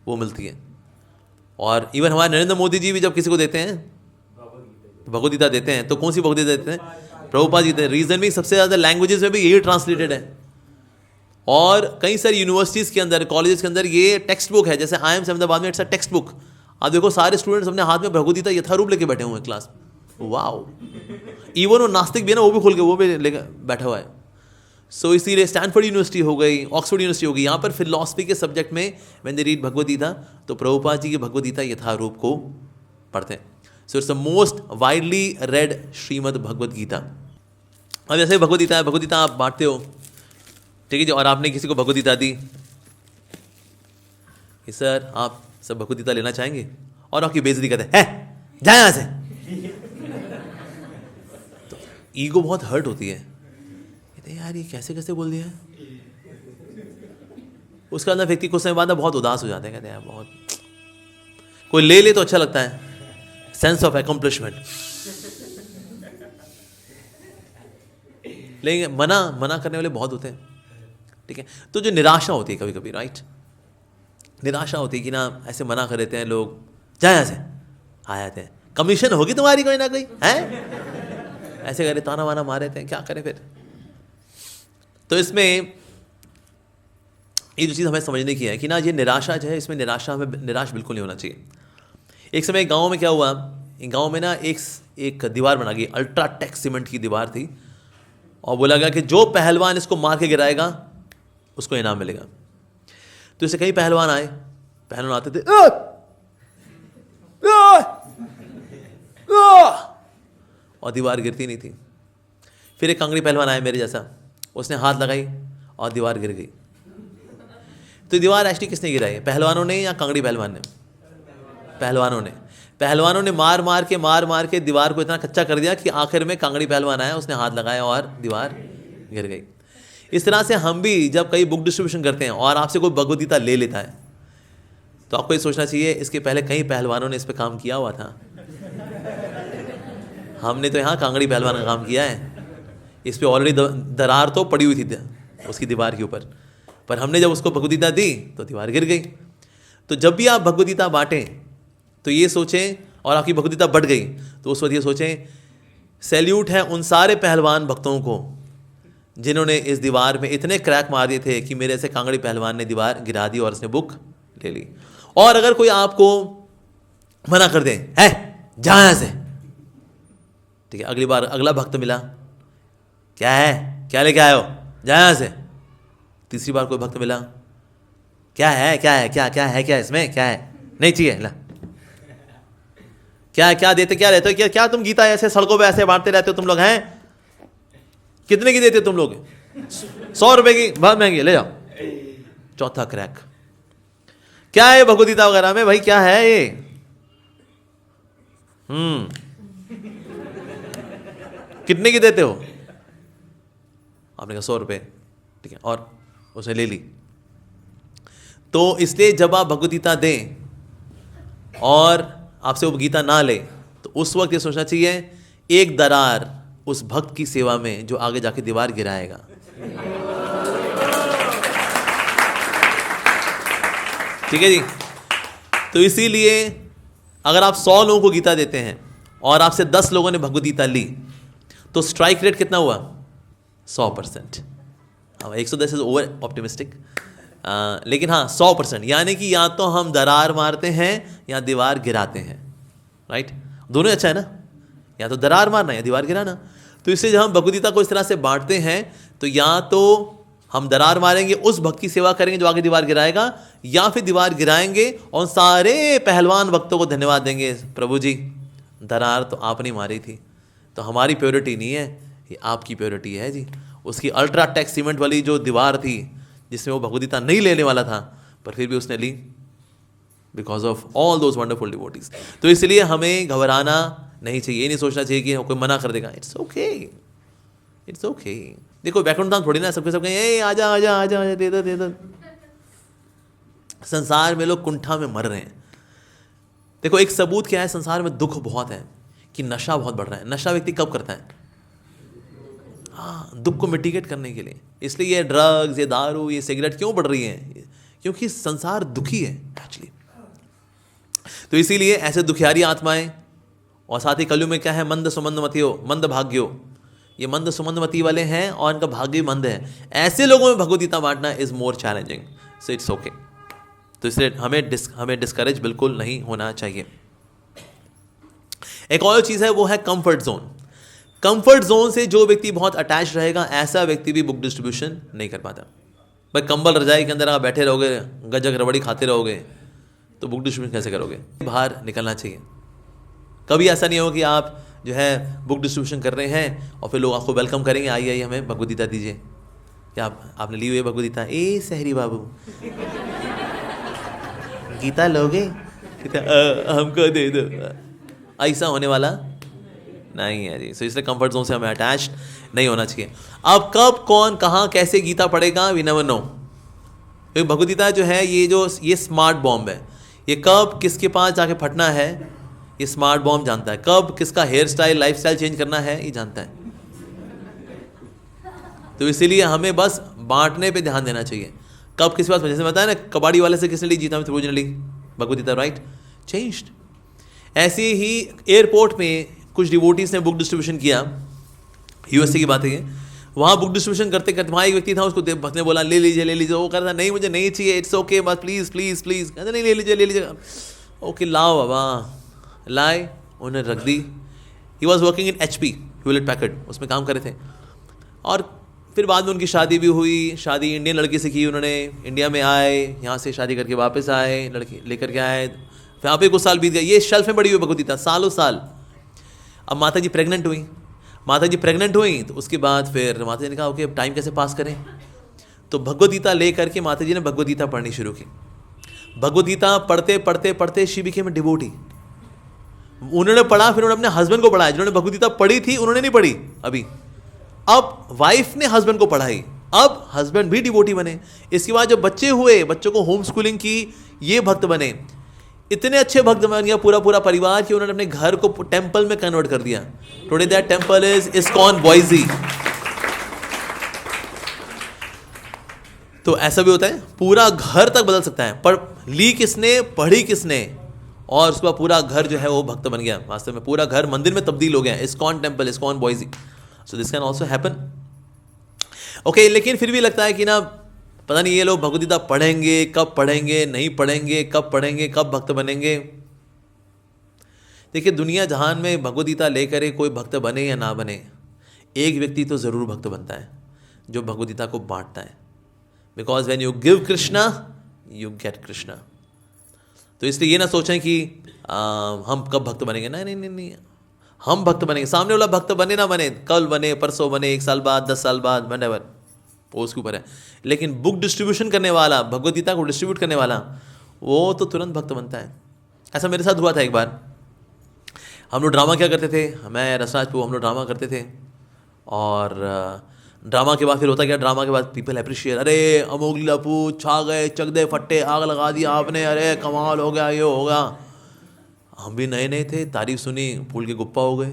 वो मिलती है। और इवन हमारे नरेंद्र मोदी जी भी जब किसी को देते हैं भगवद गीता देते हैं, तो कौन सी भगवद गीता देते हैं? प्रभुपाद जी देते हैं। रीजन भी सबसे ज्यादा लैंग्वेजेस में भी यही ट्रांसलेटेड है, और कई सारी यूनिवर्सिटीज़ के अंदर, कॉलेजेस के अंदर ये टेक्स्ट बुक है। जैसे IIM अहमदाबाद में इट्स अ टेक्स्ट बुक। आप देखो सारे स्टूडेंट्स अपने हाथ में भगवद गीता यथारूप लेके बैठे हुए हैं क्लास में। वाओ, इवन वो नास्तिक भी है ना, वो भी खोल के वो भी लेकर बैठा हुआ है। सो इसीलिए स्टैनफोर्ड यूनिवर्सिटी हो गई, ऑक्सफोर्ड यूनिवर्सिटी हो गई, यहाँ पर फिलॉसफी के सब्जेक्ट में when they read Bhagavad Gita तो प्रभुपाद जी की भगवद गीता यथारूप को पढ़ते हैं। So it's the most widely read Shrimad Bhagavad Gita. अब जैसे भगवद गीता है, भगवद गीता आप बांटते हो, ठीक है जी, और आपने किसी को भगवद गीता दी कि सर आप सब भगवद गीता लेना चाहेंगे, और आपकी बेइज्जती करते हैं, जाए यहां से। तो ईगो बहुत हर्ट होती है, कहते यार ये कैसे कैसे बोल दिया। उसके अंदर व्यक्ति कुछ समय बाद बहुत उदास हो जाते हैं, कहते हैं बहुत, कोई ले ले तो अच्छा लगता है, सेंस ऑफ अकम्प्लिशमेंट, लेकिन मना करने वाले बहुत होते हैं, ठीक है। तो जो निराशा होती है कभी कभी, राइट, निराशा होती है कि ना ऐसे मना कर देते हैं लोग, जाए यहाँ से, आ जाते हैं, कमीशन होगी तुम्हारी कोई ना कोई है, ऐसे करे, ताना वाना मार देते हैं, क्या करें फिर। तो इसमें ये जो चीज़ हमें समझने की है कि ना ये निराशा जो है, इसमें हमें निराश बिल्कुल नहीं होना चाहिए। एक समय एक गाँव में क्या हुआ, गाँव में ना एक दीवार बना गई, अल्ट्रा टेक सीमेंट की दीवार थी, और बोला गया कि जो पहलवान इसको मार के गिराएगा उसको इनाम मिलेगा। तो इससे कई पहलवान आए, पहलवान आते थे और दीवार गिरती नहीं थी। फिर एक कांगड़ी पहलवान आया मेरे जैसा, उसने हाथ लगाई और दीवार गिर गई। तो दीवार एक्चुअली किसने गिराई है, पहलवानों ने या कांगड़ी पहलवान ने? पहलवानों ने मार मार के दीवार को इतना कच्चा कर दिया कि आखिर में कांगड़ी पहलवान आया, उसने हाथ लगाया और दीवार गिर गई। इस तरह से हम भी जब कई बुक डिस्ट्रीब्यूशन करते हैं और आपसे कोई भगवद गीता ले लेता है, तो आपको ये सोचना चाहिए इसके पहले कई पहलवानों ने इस पर काम किया हुआ था, हमने तो यहाँ कांगड़ी पहलवान का काम किया है, इस पर ऑलरेडी दरार तो पड़ी हुई थी उसकी दीवार के ऊपर, पर हमने जब उसको भगवद गीता दी तो दीवार गिर गई। तो जब भी आप भगवद गीता बांटें तो ये सोचें, और आपकी भगवद गीता बढ़ गई तो उस वक्त ये सोचें, सैल्यूट है उन सारे पहलवान भक्तों को जिन्होंने इस दीवार में इतने क्रैक मार दिए थे कि मेरे से कांगड़ी पहलवान ने दीवार गिरा दी और उसने बुक ले ली। और अगर कोई आपको मना कर दे, है जा यहाँ से, ठीक है, अगली बार अगला भक्त मिला, क्या है, क्या लेके आए हो, जा यहाँ से। तीसरी बार कोई भक्त मिला, क्या है क्या इसमें, क्या है, नहीं चाहिए, ला क्या देते, क्या रहते हो, क्या तुम गीता ऐसे सड़कों पे ऐसे बांटते रहते हो तुम लोग, हैं कितने की देते हो तुम लोग, 100 रुपए की, बहुत महंगी, ले जाओ। चौथा क्रैक, क्या है भगवद गीता वगैरह में भाई, क्या है ये, कितने की देते हो, आपने कहा 100 रुपए, ठीक है, और उसने ले ली। तो इसलिए जब आप भगवद गीता दें और आपसे वो गीता ना ले, तो उस वक्त ये सोचना चाहिए, एक दरार उस भक्त की सेवा में जो आगे जाके दीवार गिराएगा। ठीक है जी। तो इसीलिए अगर आप 100 लोगों को गीता देते हैं और आपसे 10 लोगों ने भगवद गीता ली, तो स्ट्राइक रेट कितना हुआ, 100%। 110 इज ओवर ऑप्टिमिस्टिक, लेकिन हाँ 100%, यानी कि या तो हम दरार मारते हैं या दीवार गिराते हैं, राइट, दोनों अच्छा है ना, या तो दरार मारना या दीवार गिराना। तो इससे जब हम भगवद गीता को इस तरह से बांटते हैं, तो या तो हम दरार मारेंगे, उस भक्त की सेवा करेंगे जो आगे दीवार गिराएगा, या फिर दीवार गिराएंगे और सारे पहलवान भक्तों को धन्यवाद देंगे, प्रभु जी दरार तो आपने मारी थी, तो हमारी प्योरिटी नहीं है, ये आपकी प्योरिटी है जी। उसकी अल्ट्रा टेक सीमेंट वाली जो दीवार थी जिसमें वो भगवद गीता नहीं लेने वाला था, पर फिर भी उसने ली, because of all those wonderful devotees. तो इसलिए हमें घबराना नहीं चाहिए, ये नहीं सोचना चाहिए कि कोई मना कर देगा, इट्स ओके, इट्स ओके। देखो बैकग्राउंड दान थोड़ी ना, सबके सब कहें आजा आजा आजा आजा, दे दो। संसार में लोग कुंठा में मर रहे हैं। देखो एक सबूत क्या है, संसार में दुख बहुत है कि नशा बहुत बढ़ रहा है। नशा व्यक्ति कब करता है, हाँ, दुख को मिटिगेट करने के लिए। इसलिए ये ड्रग्स, ये दारू, ये सिगरेट क्यों बढ़ रही है, क्योंकि संसार दुखी है एक्चुअली। तो इसीलिए ऐसे दुखियारी आत्माएं, और साथ ही कलयुग में क्या है, मंद सुमंद मतियो, मंद भाग्यो, ये मंद सुमंद मती वाले हैं और इनका भाग्य मंद है। ऐसे लोगों में भगवद गीता बांटना is more challenging, so it's okay. तो इसलिए हमें डिस्करेज बिल्कुल नहीं होना चाहिए। एक और चीज़ है, वो है कंफर्ट जोन। कंफर्ट जोन से जो व्यक्ति बहुत अटैच रहेगा, ऐसा व्यक्ति भी बुक डिस्ट्रीब्यूशन नहीं कर पाता। भाई कंबल रजाई के अंदर आप बैठे रहोगे, गजक रबड़ी खाते रहोगे, तो बुक डिस्ट्रीब्यूशन कैसे करोगे? बाहर निकलना चाहिए। कभी ऐसा नहीं हो कि आप जो है बुक डिस्ट्रीब्यूशन कर रहे हैं और फिर लोग आपको वेलकम करेंगे, आइए हमें भगवद गीता दीजिए। क्या आपने ली हुई है भगवद गीता? ए सहरी बाबू गीता लोगे? हमको दे दो। ऐसा होने वाला नहीं है जी। सो इसलिए कंफर्ट जोन से हमें अटैच नहीं होना चाहिए। अब कब कौन कहाँ कैसे गीता पढ़ेगा, वी नेवर नो। क्योंकि भगवद गीता जो है ये स्मार्ट बॉम्ब है। ये कब किसके पास जाके फटना है ये स्मार्ट बॉम्ब जानता है, कब किसका hair style life style change करना है ये जानता है। तो इसीलिए हमें बस बांटने पे ध्यान देना चाहिए। कब किसी बात, जैसे बताया ना कबाड़ी वाले से किसने ली जीता, त्रिभुज ने ली, भगवद गीता राइट चेंज्ड। ऐसे ही एयरपोर्ट में कुछ डिवोटीज ने बुक डिस्ट्रीब्यूशन किया, यूएसए की बात है ये। वहाँ बुक डिस्ट्रीब्यूशन करते करते वहाँ एक व्यक्ति था, उसको भक्त ने बोला ले लीजिए। वो कहता नहीं मुझे नहीं चाहिए, इट्स ओके बस प्लीज़ प्लीज़ प्लीज़। कहते नहीं ले लीजिए। ओके लाओ बाबा, लाए, उन्हें रख दी। He was working in HP Hewlett Packard, उसमें काम कर रहे थे। और फिर बाद में उनकी शादी भी हुई, शादी इंडियन लड़की से की उन्होंने। इंडिया में आए, यहाँ से शादी करके वापस आए, लड़की लेकर के आए, यहाँ पे कुछ साल बीत गए। ये शेल्फ में बड़ी हुई भगवद गीता सालों साल। अब माता जी प्रेग्नेंट हुई तो उसके बाद फिर माता जी ने कहा ओके अब टाइम कैसे पास करें, तो भगवद गीता ले करके माता जी ने भगवद गीता पढ़नी शुरू की। भगवद गीता पढ़ते शी बिकेम अ डिवोटी। उन्होंने पढ़ा, फिर उन्होंने अपने हस्बैंड को पढ़ाया। जिन्होंने भगवद गीता पढ़ी थी उन्होंने नहीं पढ़ी अभी, अब वाइफ ने हस्बैंड को पढ़ाई, अब हस्बैंड भी डिवोटी बने। इसके बाद जो बच्चे हुए, बच्चों को होम स्कूलिंग की, ये भक्त बने। इतने अच्छे भक्त बन गया पूरा परिवार कि उन्होंने अपने घर को टेंपल में कन्वर्ट कर दिया। Today that temple is ISKCON Boise. तो ऐसा भी होता है, पूरा घर तक बदल सकता है। पर ली किसने, पढ़ी किसने, और उसके बाद पूरा घर जो है वो भक्त बन गया। वास्तव में पूरा घर मंदिर में तब्दील हो गया, ISKCON temple, ISKCON Boise. So this can also happen. Okay, लेकिन फिर भी लगता है कि ना पता नहीं ये लोग भगवद गीता पढ़ेंगे कब, पढ़ेंगे नहीं पढ़ेंगे कब, पढ़ेंगे कब भक्त बनेंगे। देखिए दुनिया जहान में भगवद गीता लेकर कोई भक्त बने या ना बने, एक व्यक्ति तो ज़रूर भक्त बनता है जो भगवद गीता को बांटता है। Because when you give Krishna you get Krishna. तो इसलिए ये ना सोचें कि हम कब भक्त बनेंगे, नहीं, हम भक्त बनेंगे। सामने वाला भक्त बने ना बने, कल बने, परसों बने, 1 साल बाद, 10 साल बाद, व्हेनेवर, वो उसके ऊपर है। लेकिन बुक डिस्ट्रीब्यूशन करने वाला, भगवद गीता को डिस्ट्रीब्यूट करने वाला, वो तो तुरंत भक्त बनता है। ऐसा मेरे साथ हुआ था एक बार। हम लोग ड्रामा क्या करते थे, मैं रसराजपुर, हम लोग ड्रामा करते थे। और ड्रामा के बाद फिर होता क्या, ड्रामा के बाद पीपल अप्रिशिएट, अरे अमोघ लीलापू छा गए, चक दे फट्टे, आग लगा दिया आपने, अरे कमाल हो गया, ये होगा। हम भी नए थे, तारीफ सुनी, फूल के गुप्पा हो गए,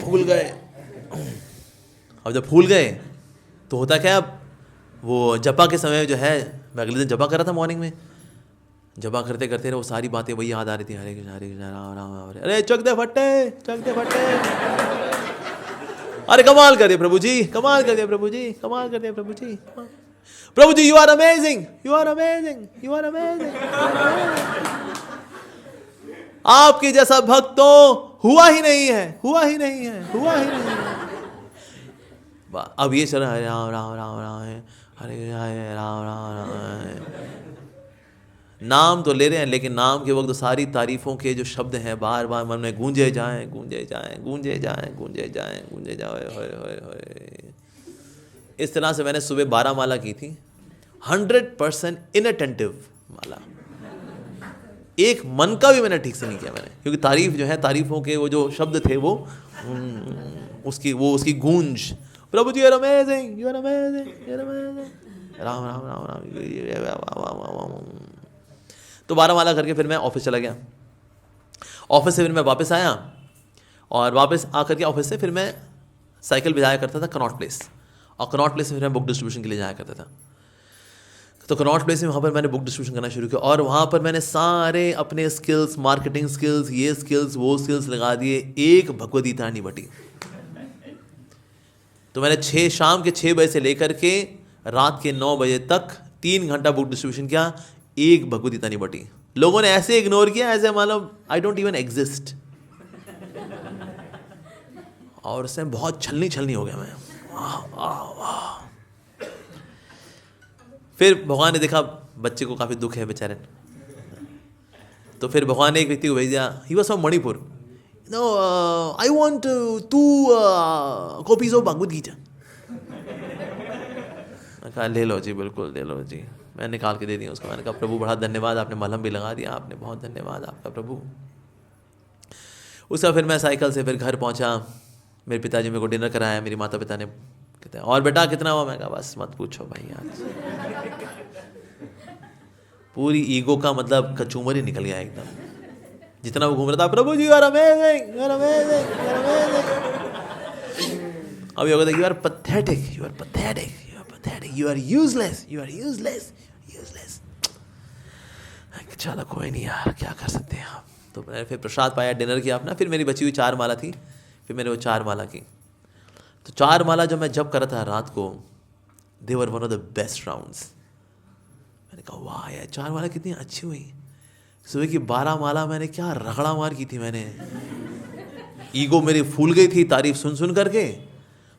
फूल गए। अब जब फूल गए तो होता क्या, वो जपा के समय जो है, मैं अगले दिन जपा कर रहा था मॉर्निंग में, जपा करते करते वो सारी बातें वही याद आ रही थी, हरे कृष्ण राम राम, अरे चक दे फट्टे, अरे कमाल कर दिया प्रभु जी, कमाल कर दिया प्रभु जी, कमाल कर दिया Prabhu ji, Prabhu ji you are amazing, you are amazing, you are amazing. आपके जैसा भक्त तो हुआ ही नहीं है, हुआ ही नहीं है, हुआ ही नहीं है। अब ये चल रहा है, राम राम राम राम है, हरे राम राम राम है। नाम तो ले रहे हैं, लेकिन नाम के वक्त तो सारी तारीफों के जो शब्द हैं बार बार मन में गूंजे जाएं, गूंजे जाएं, गूंजे जाएं, गूंजे जाएं, गूंजे जाए, होए। इस तरह से मैंने सुबह 12 माला की थी, 100% इनअटेंटिव माला। एक मन का भी मैंने ठीक से नहीं किया मैंने, क्योंकि तारीफ जो है, तारीफों के वो जो शब्द थे वो उसकी गूंज, Prabhu ji you are amazing, you are amazing, you are amazing, Ram Ram Ram Ram. तो 12 माला करके फिर मैं ऑफिस चला गया। ऑफिस से फिर मैं वापस आया, और वापस आकर के ऑफिस से फिर मैं साइकिल भिजाया करता था कनॉट प्लेस, और कनॉट प्लेस से फिर मैं बुक डिस्ट्रीब्यूशन के लिए जाया करता था। तो कनॉट प्लेस में वहाँ पर मैंने बुक डिस्ट्रीब्यूशन करना शुरू किया, और वहाँ पर मैंने सारे अपने स्किल्स, मार्केटिंग स्किल्स, ये स्किल्स वो स्किल्स लगा दिए, एक भगवद गीता नहीं बटी। तो मैंने शाम के 6 बजे से लेकर के रात के 9 बजे तक 3 घंटा बुक डिस्ट्रीब्यूशन किया, एक भगवद गीता नहीं बटी। लोगों ने ऐसे इग्नोर किया, ऐसे मालूम आई डोंट इवन एग्जिस्ट। और उससे बहुत छलनी हो गया मैं। फिर भगवान ने देखा बच्चे को काफ़ी दुख है बेचारे, तो फिर भगवान ने एक व्यक्ति को भेज दिया, he was from Manipur, no I want 2 copies of Bhagavad Gita. मैं कहा ले लो जी, बिल्कुल ले लो जी। मैं निकाल के दे दिया उसको। मैंने कहा प्रभु बड़ा धन्यवाद, आपने मलहम भी लगा दिया, आपने बहुत धन्यवाद आपका प्रभु। उसका फिर मैं साइकिल से फिर घर पहुंचा, मेरे पिताजी मेरे को डिनर कराया, मेरी माता पिता ने कहते हैं और बेटा कितना हुआ? मैं कहा बस मत पूछो भाई, आज पूरी ईगो का मतलब कचूमर ही निकल गया एकदम। जितना वो घूम रहा था, Prabhu ji you are amazing, you are amazing, you are amazing. अब ये कहता you are pathetic, you are pathetic, you are pathetic, you are useless, you are useless, useless. चलो कोई नहीं यार, क्या कर सकते हैं हम। तो मैंने फिर प्रसाद पाया, डिनर किया अपना, फिर मेरी बची हुई 4 माला थी, फिर मैंने वो 4 माला की। तो 4 माला जब मैं जब कर रहा था रात को, they were one of the best rounds. मैंने कहा वाह यार 4 माला कितनी अच्छी हुई। सुबह की 12 माला मैंने क्या रगड़ा मार की थी मैंने। ईगो मेरी फूल गई थी तारीफ सुन सुन करके,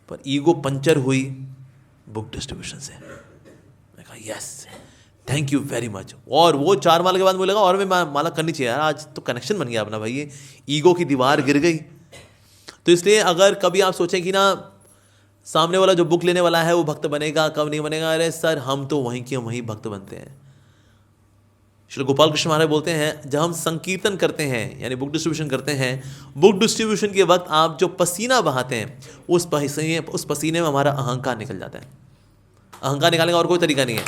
पर ईगो पंचर हुई बुक डिस्ट्रीब्यूशन से। मैंने कहा yes thank you very much. और वो 4 माला के बाद मुझे लगा और मैं माला करनी चाहिए यार, आज तो कनेक्शन बन गया अपना भाई, ये ईगो की दीवार गिर गई। तो इसलिए अगर कभी आप सोचें कि ना सामने वाला जो बुक लेने वाला है वो भक्त बनेगा, कब नहीं बनेगा, अरे सर हम तो वहीं के वहीं भक्त बनते हैं। श्री गोपाल कृष्ण महाराज बोलते हैं जब हम संकीर्तन करते हैं यानी बुक डिस्ट्रीब्यूशन करते हैं, बुक डिस्ट्रीब्यूशन के वक्त आप जो पसीना बहाते हैं उस पसीने में हमारा अहंकार निकल जाता है। अहंकार निकालने का और कोई तरीका नहीं है।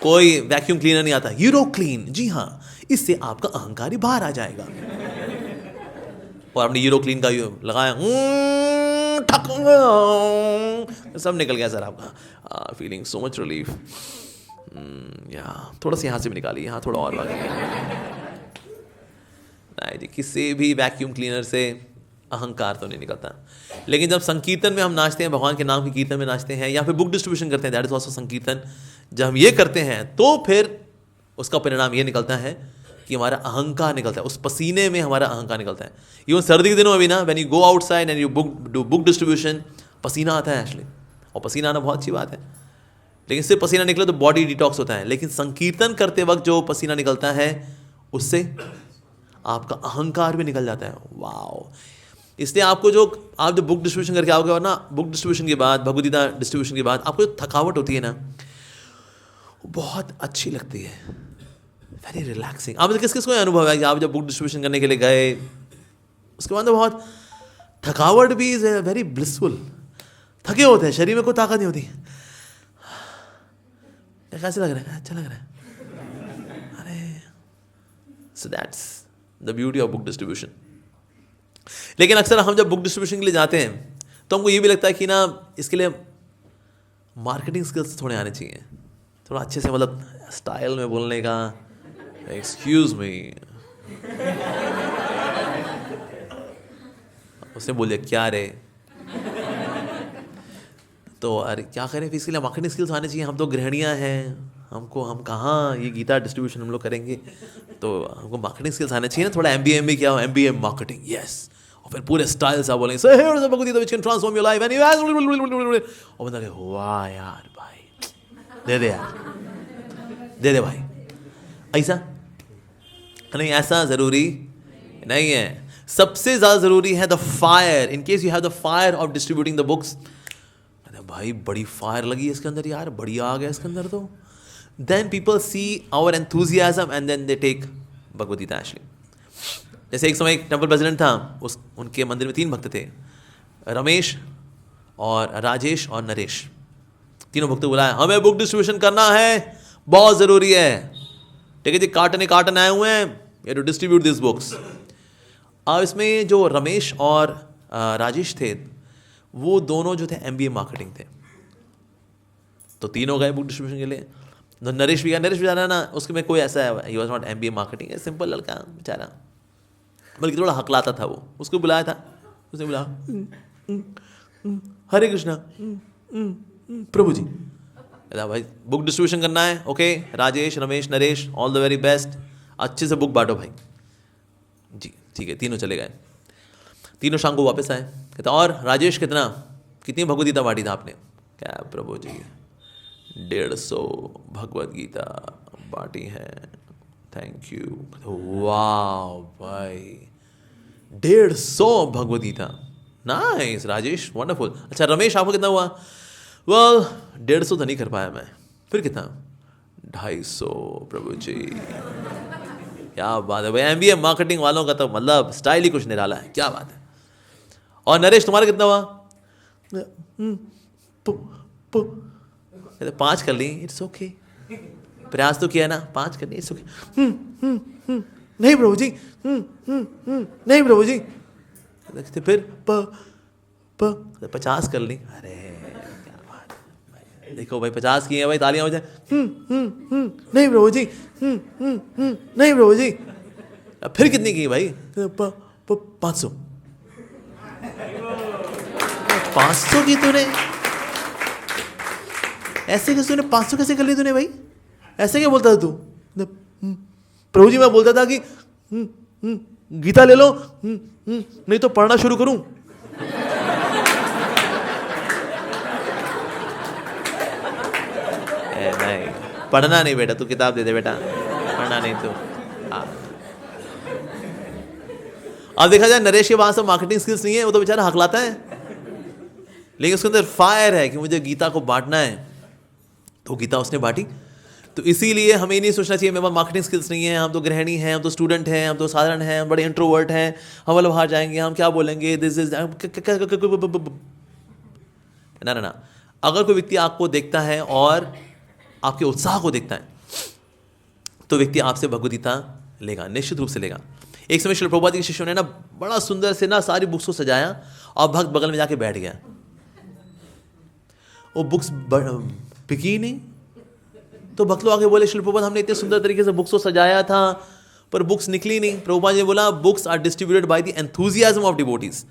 कोई वैक्यूम क्लीनर नहीं आता, यूरो क्लीन, जी हाँ, इससे आपका अहंकार ही बाहर आ जाएगा। और आपने यूरो क्लीन का लगाया, सब निकल गया सर आपका। Feeling so much relief. या थोड़ा सा यहाँ से भी निकालिए, यहाँ थोड़ा और लगा। नहीं जी, किसी भी वैक्यूम क्लीनर से अहंकार तो नहीं निकलता। लेकिन जब संकीर्तन में हम नाचते हैं, भगवान के नाम के कीर्तन में नाचते हैं, या फिर बुक डिस्ट्रीब्यूशन करते हैं, दैट इज ऑल्सो संकीर्तन, जब हम ये करते हैं तो फिर उसका परिणाम ये निकलता है कि हमारा अहंकार निकलता है। उस पसीने में हमारा अहंकार निकलता है। इवन सर्दी के दिनों में भी ना, when you go outside and you do book distribution, पसीना आता है एक्चुअली, और पसीना आना बहुत अच्छी बात है। लेकिन सिर्फ पसीना निकले तो बॉडी डिटॉक्स होता है, लेकिन संकीर्तन करते वक्त जो पसीना निकलता है उससे आपका अहंकार भी निकल जाता है। वाओ! इसलिए आप जो बुक डिस्ट्रीब्यूशन करके आओगे, और ना बुक डिस्ट्रीब्यूशन के बाद, भगवद गीता डिस्ट्रीब्यूशन के बाद आपको जो थकावट होती है ना, वो बहुत अच्छी लगती है, वेरी रिलैक्सिंग। आप किस किस को अनुभव है कि आप जब बुक डिस्ट्रीब्यूशन करने के लिए गए, उसके बाद तो बहुत थकावट भी इज वेरी ब्लिसफुल। थके होते हैं, शरीर में कोई ताकत नहीं होती। कैसे लग रहा है? अच्छा लग रहा है। अरे so that's the beauty of book distribution. लेकिन अक्सर हम जब बुक डिस्ट्रीब्यूशन के लिए जाते हैं तो हमको ये भी लगता है कि ना इसके लिए मार्केटिंग स्किल्स थोड़े आने चाहिए, थोड़ा अच्छे से, मतलब स्टाइल में बोलने का, एक्सक्यूज मी, उसने बोलिए क्या रे, तो अरे क्या करें, फिर इसके लिए मार्केटिंग स्किल्स आने चाहिए। हम तो गृहिणियाँ हैं, हम कहाँ ये गीता डिस्ट्रीब्यूशन हम लोग करेंगे, तो हमको मार्केटिंग स्किल्स आने चाहिए ना। थोड़ा MBA क्या हो, MBA मार्केटिंग, यस। और फिर पूरे स्टाइल से आप बोलेंगे sir here is the Bhagavad Gita which can transform your life and you, और बंदा कहे वाह यार भाई, दे दे यार, दे दे भाई। ऐसा नहीं, ऐसा जरूरी नहीं है। सबसे ज्यादा जरूरी है the fire. In case you have the fire of distributing the books, भाई बड़ी फायर लगी है इसके अंदर यार, बढ़िया आ गया इसके अंदर, तो then people see our enthusiasm and then they take Bhagavad Gita actually. जैसे एक समय एक टेम्पल प्रेसिडेंट था, उनके मंदिर में 3 भक्त थे, रमेश और राजेश और नरेश। तीनों भक्त बुलाया, हमें बुक डिस्ट्रीब्यूशन करना है, बहुत जरूरी है, ठीक है जी, कार्टन आए हुए हैं, ये टू डिस्ट्रीब्यूट दिस बुक्स। अब इसमें जो रमेश और राजेश थे, वो दोनों जो थे MBA मार्केटिंग थे, तो तीनों गए बुक डिस्ट्रीब्यूशन के लिए। नरेश भी जाना ना, उसके में कोई ऐसा है, he was not MBA marketing, simple लड़का बेचारा, बल्कि थोड़ा हकलाता था वो। उसको बुलाया था, उसने बुलाया, हरे कृष्णा प्रभु जी, भाई बुक डिस्ट्रीब्यूशन करना है, okay Rajesh, Ramesh, Naresh, all the very best, अच्छे से बुक बांटो भाई जी, ठीक है। तीनों चले गए। तीनों शाम को वापस आए, कहता और राजेश कितनी भगवद गीता बांटी था आपने? क्या प्रभु जी 150 भगवद गीता बांटी है, थैंक यू। वाह भाई 150 भगवद गीता, नाइस राजेश, वंडरफुल। अच्छा रमेश आपको कितना हुआ? वेल 150 तो नहीं कर पाया मैं, फिर कितना? 250 प्रभु जी, क्या बात है भाई, MBA मार्केटिंग वालों का तो मतलब स्टाइल ही कुछ निराला है, क्या बात है। और नरेश तुम्हारा कितना हुआ? 5 कर ली, इट्स ओके, प्रयास तो किया ना, 5 कर ली, इट्स ओके। नहीं प्रभु जी, नहीं प्रभु जी। देखते फिर 50 कर ली। अरे क्या बात है, देखो भाई 50 किए भाई, तालियां हो जाए। नहीं प्रभु जी, नहीं प्रभु जी। फिर कितनी की भाई? 500। 500 की तूने? ऐसे कैसे तूने 500 कैसे कर ली तूने भाई? ऐसे क्या बोलता था तू? प्रभु जी मैं बोलता था कि गीता ले लो, नहीं तो पढ़ना शुरू करूं। नहीं पढ़ना नहीं बेटा, तू किताब दे दे बेटा, पढ़ना नहीं तू। अब देखा जाए नरेश के पास मार्केटिंग स्किल्स नहीं है, वो तो बेचारा हकलाता है, लेकिन उसके अंदर फायर है कि मुझे गीता को बांटना है, तो गीता उसने बांटी। तो इसीलिए हमें नहीं सोचना चाहिए मेरे पास मार्केटिंग स्किल्स नहीं है, हम तो गृहिणी हैं, हम तो स्टूडेंट हैं, हम तो साधारण हैं, हम बड़े इंट्रोवर्ट हैं, हम वाला बाहर जाएंगे, हम क्या बोलेंगे, दिस इज ना ना ना। अगर कोई व्यक्ति आपको देखता है और आपके उत्साह को देखता है, तो व्यक्ति आपसे भगवद्गीता लेगा, निश्चित रूप से लेगा। एक समय श्रील प्रभुपाद के शिष्यों ने ना बड़ा सुंदर से ना सारी बुक्स को सजाया और भक्त बगल में जाके बैठ गया। वो बुक्स बिकी नहीं, तो भक्त लोग आके बोले श्रील प्रभुपाद हमने इतने सुंदर तरीके से बुक्स को सजाया था पर बुक्स निकली नहीं। प्रभुपाद ने बोला books are distributed by the enthusiasm of devotees.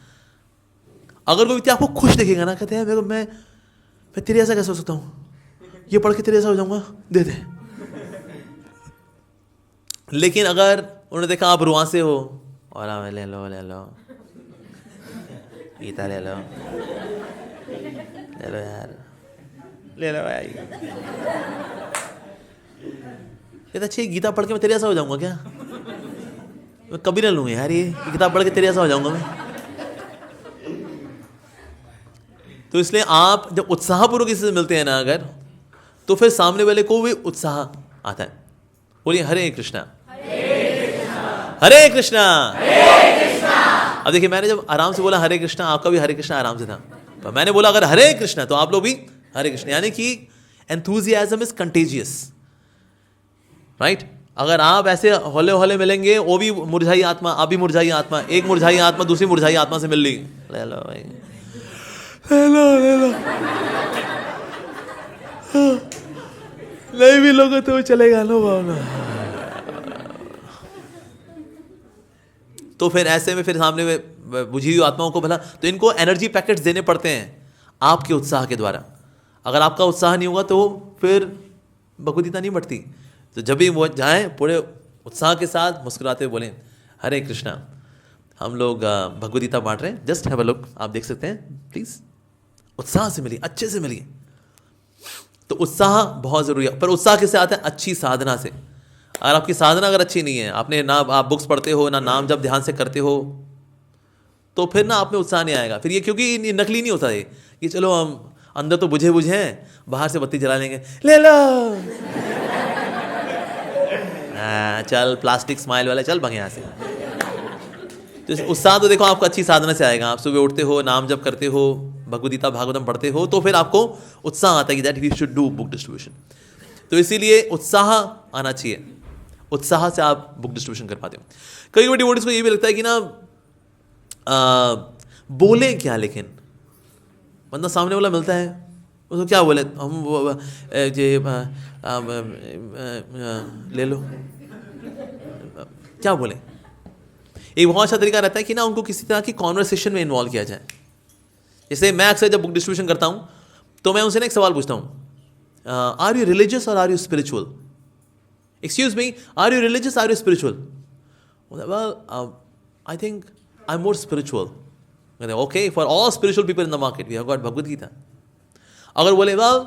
अगर कोई व्यक्ति आपको खुश देखेगा ना, कहते हैं मेरे को मैं तेरे ऐसा कैसे हो सकता हूँ, ये पढ़ के तेरे ऐसा हो जाऊंगा, दे दे। लेकिन अगर उन्होंने देखा आप रुआ से हो और ले लो गीता ले लो यार, ले लो भाई, ये तो अच्छी गीता पढ़ के मैं तेरे ऐसा हो जाऊंगा क्या? मैं कभी ना लूंगा यार, ये किताब पढ़ के तेरे ऐसा हो जाऊंगा मैं। तो इसलिए आप जब उत्साहपूर्वक किसी से मिलते हैं ना अगर, तो फिर सामने वाले को भी उत्साह आता है। बोलिए हरे कृष्णा हरे कृष्णा। अब देखिए मैंने जब आराम से बोला हरे कृष्णा, आपका भी हरे कृष्णा आराम से था, पर मैंने बोला अगर हरे कृष्णा तो आप लोग भी हरे कृष्णा, यानी कि एंथुसियाज्म इज कंटेजियस, राइट। अगर आप ऐसे हौले हौले मिलेंगे, वो भी मुरझाई आत्मा, आप भी मुरझाई आत्मा, एक मुरझाई आत्मा दूसरी मुरझाई आत्मा से मिल ली, ले लो भाई, ले लो नहीं भी लोगों तो चलेगा नो भावना। तो फिर ऐसे में फिर सामने में बुझी हुई आत्माओं को भला, तो इनको एनर्जी पैकेट्स देने पड़ते हैं आपके उत्साह के द्वारा। अगर आपका उत्साह नहीं होगा तो फिर भगवद्गीता नहीं बढ़ती। तो जब भी वो जाएं पूरे उत्साह के साथ मुस्कुराते हुए बोलें हरे कृष्णा, हम लोग भगवद्गीता बांट रहे हैं, जस्ट हैव अ लुक, आप देख सकते हैं, प्लीज उत्साह से मिलिए, अच्छे से मिलिए। तो उत्साह बहुत जरूरी है, पर उत्साह किससे आता है? अच्छी साधना से। अगर आपकी साधना अगर अच्छी नहीं है, आपने ना आप बुक्स पढ़ते हो ना नाम जब ध्यान से करते हो, तो फिर ना आप में उत्साह नहीं आएगा। फिर ये क्योंकि नकली नहीं होता है कि चलो हम अंदर तो बुझे हैं, बाहर से बत्ती जला लेंगे, ले लो चल प्लास्टिक स्माइल वाला, चल भंग यहाँ से। तो उत्साह तो देखो आपको अच्छी साधना से आएगा। आप सुबह उठते हो, नाम जब करते हो, भगवद्गीता भागवतम पढ़ते हो, तो फिर आपको उत्साह आता है कि that we should do book distribution. तो इसीलिए उत्साह आना चाहिए, उत्साह से आप बुक डिस्ट्रीब्यूशन कर पाते हो। कई बड़ी डिवोटीज को ये भी लगता है कि ना बोले क्या, लेकिन बंदा सामने वाला मिलता है उसको क्या बोले, हम ले लो, क्या बोले। एक बहुत अच्छा तरीका रहता है कि ना उनको किसी तरह की कॉन्वर्सेशन में इन्वॉल्व किया जाए। जैसे मैं अक्सर जब बुक डिस्ट्रीब्यूशन करता हूँ तो मैं उनसे ना एक सवाल पूछता हूँ, आर यू रिलीजियस और are you spiritual? Excuse me, are you religious, are you spiritual? Well I think I am more spiritual. Okay, for all spiritual people in the market we have got Bhagavad Gita. अगर बोले well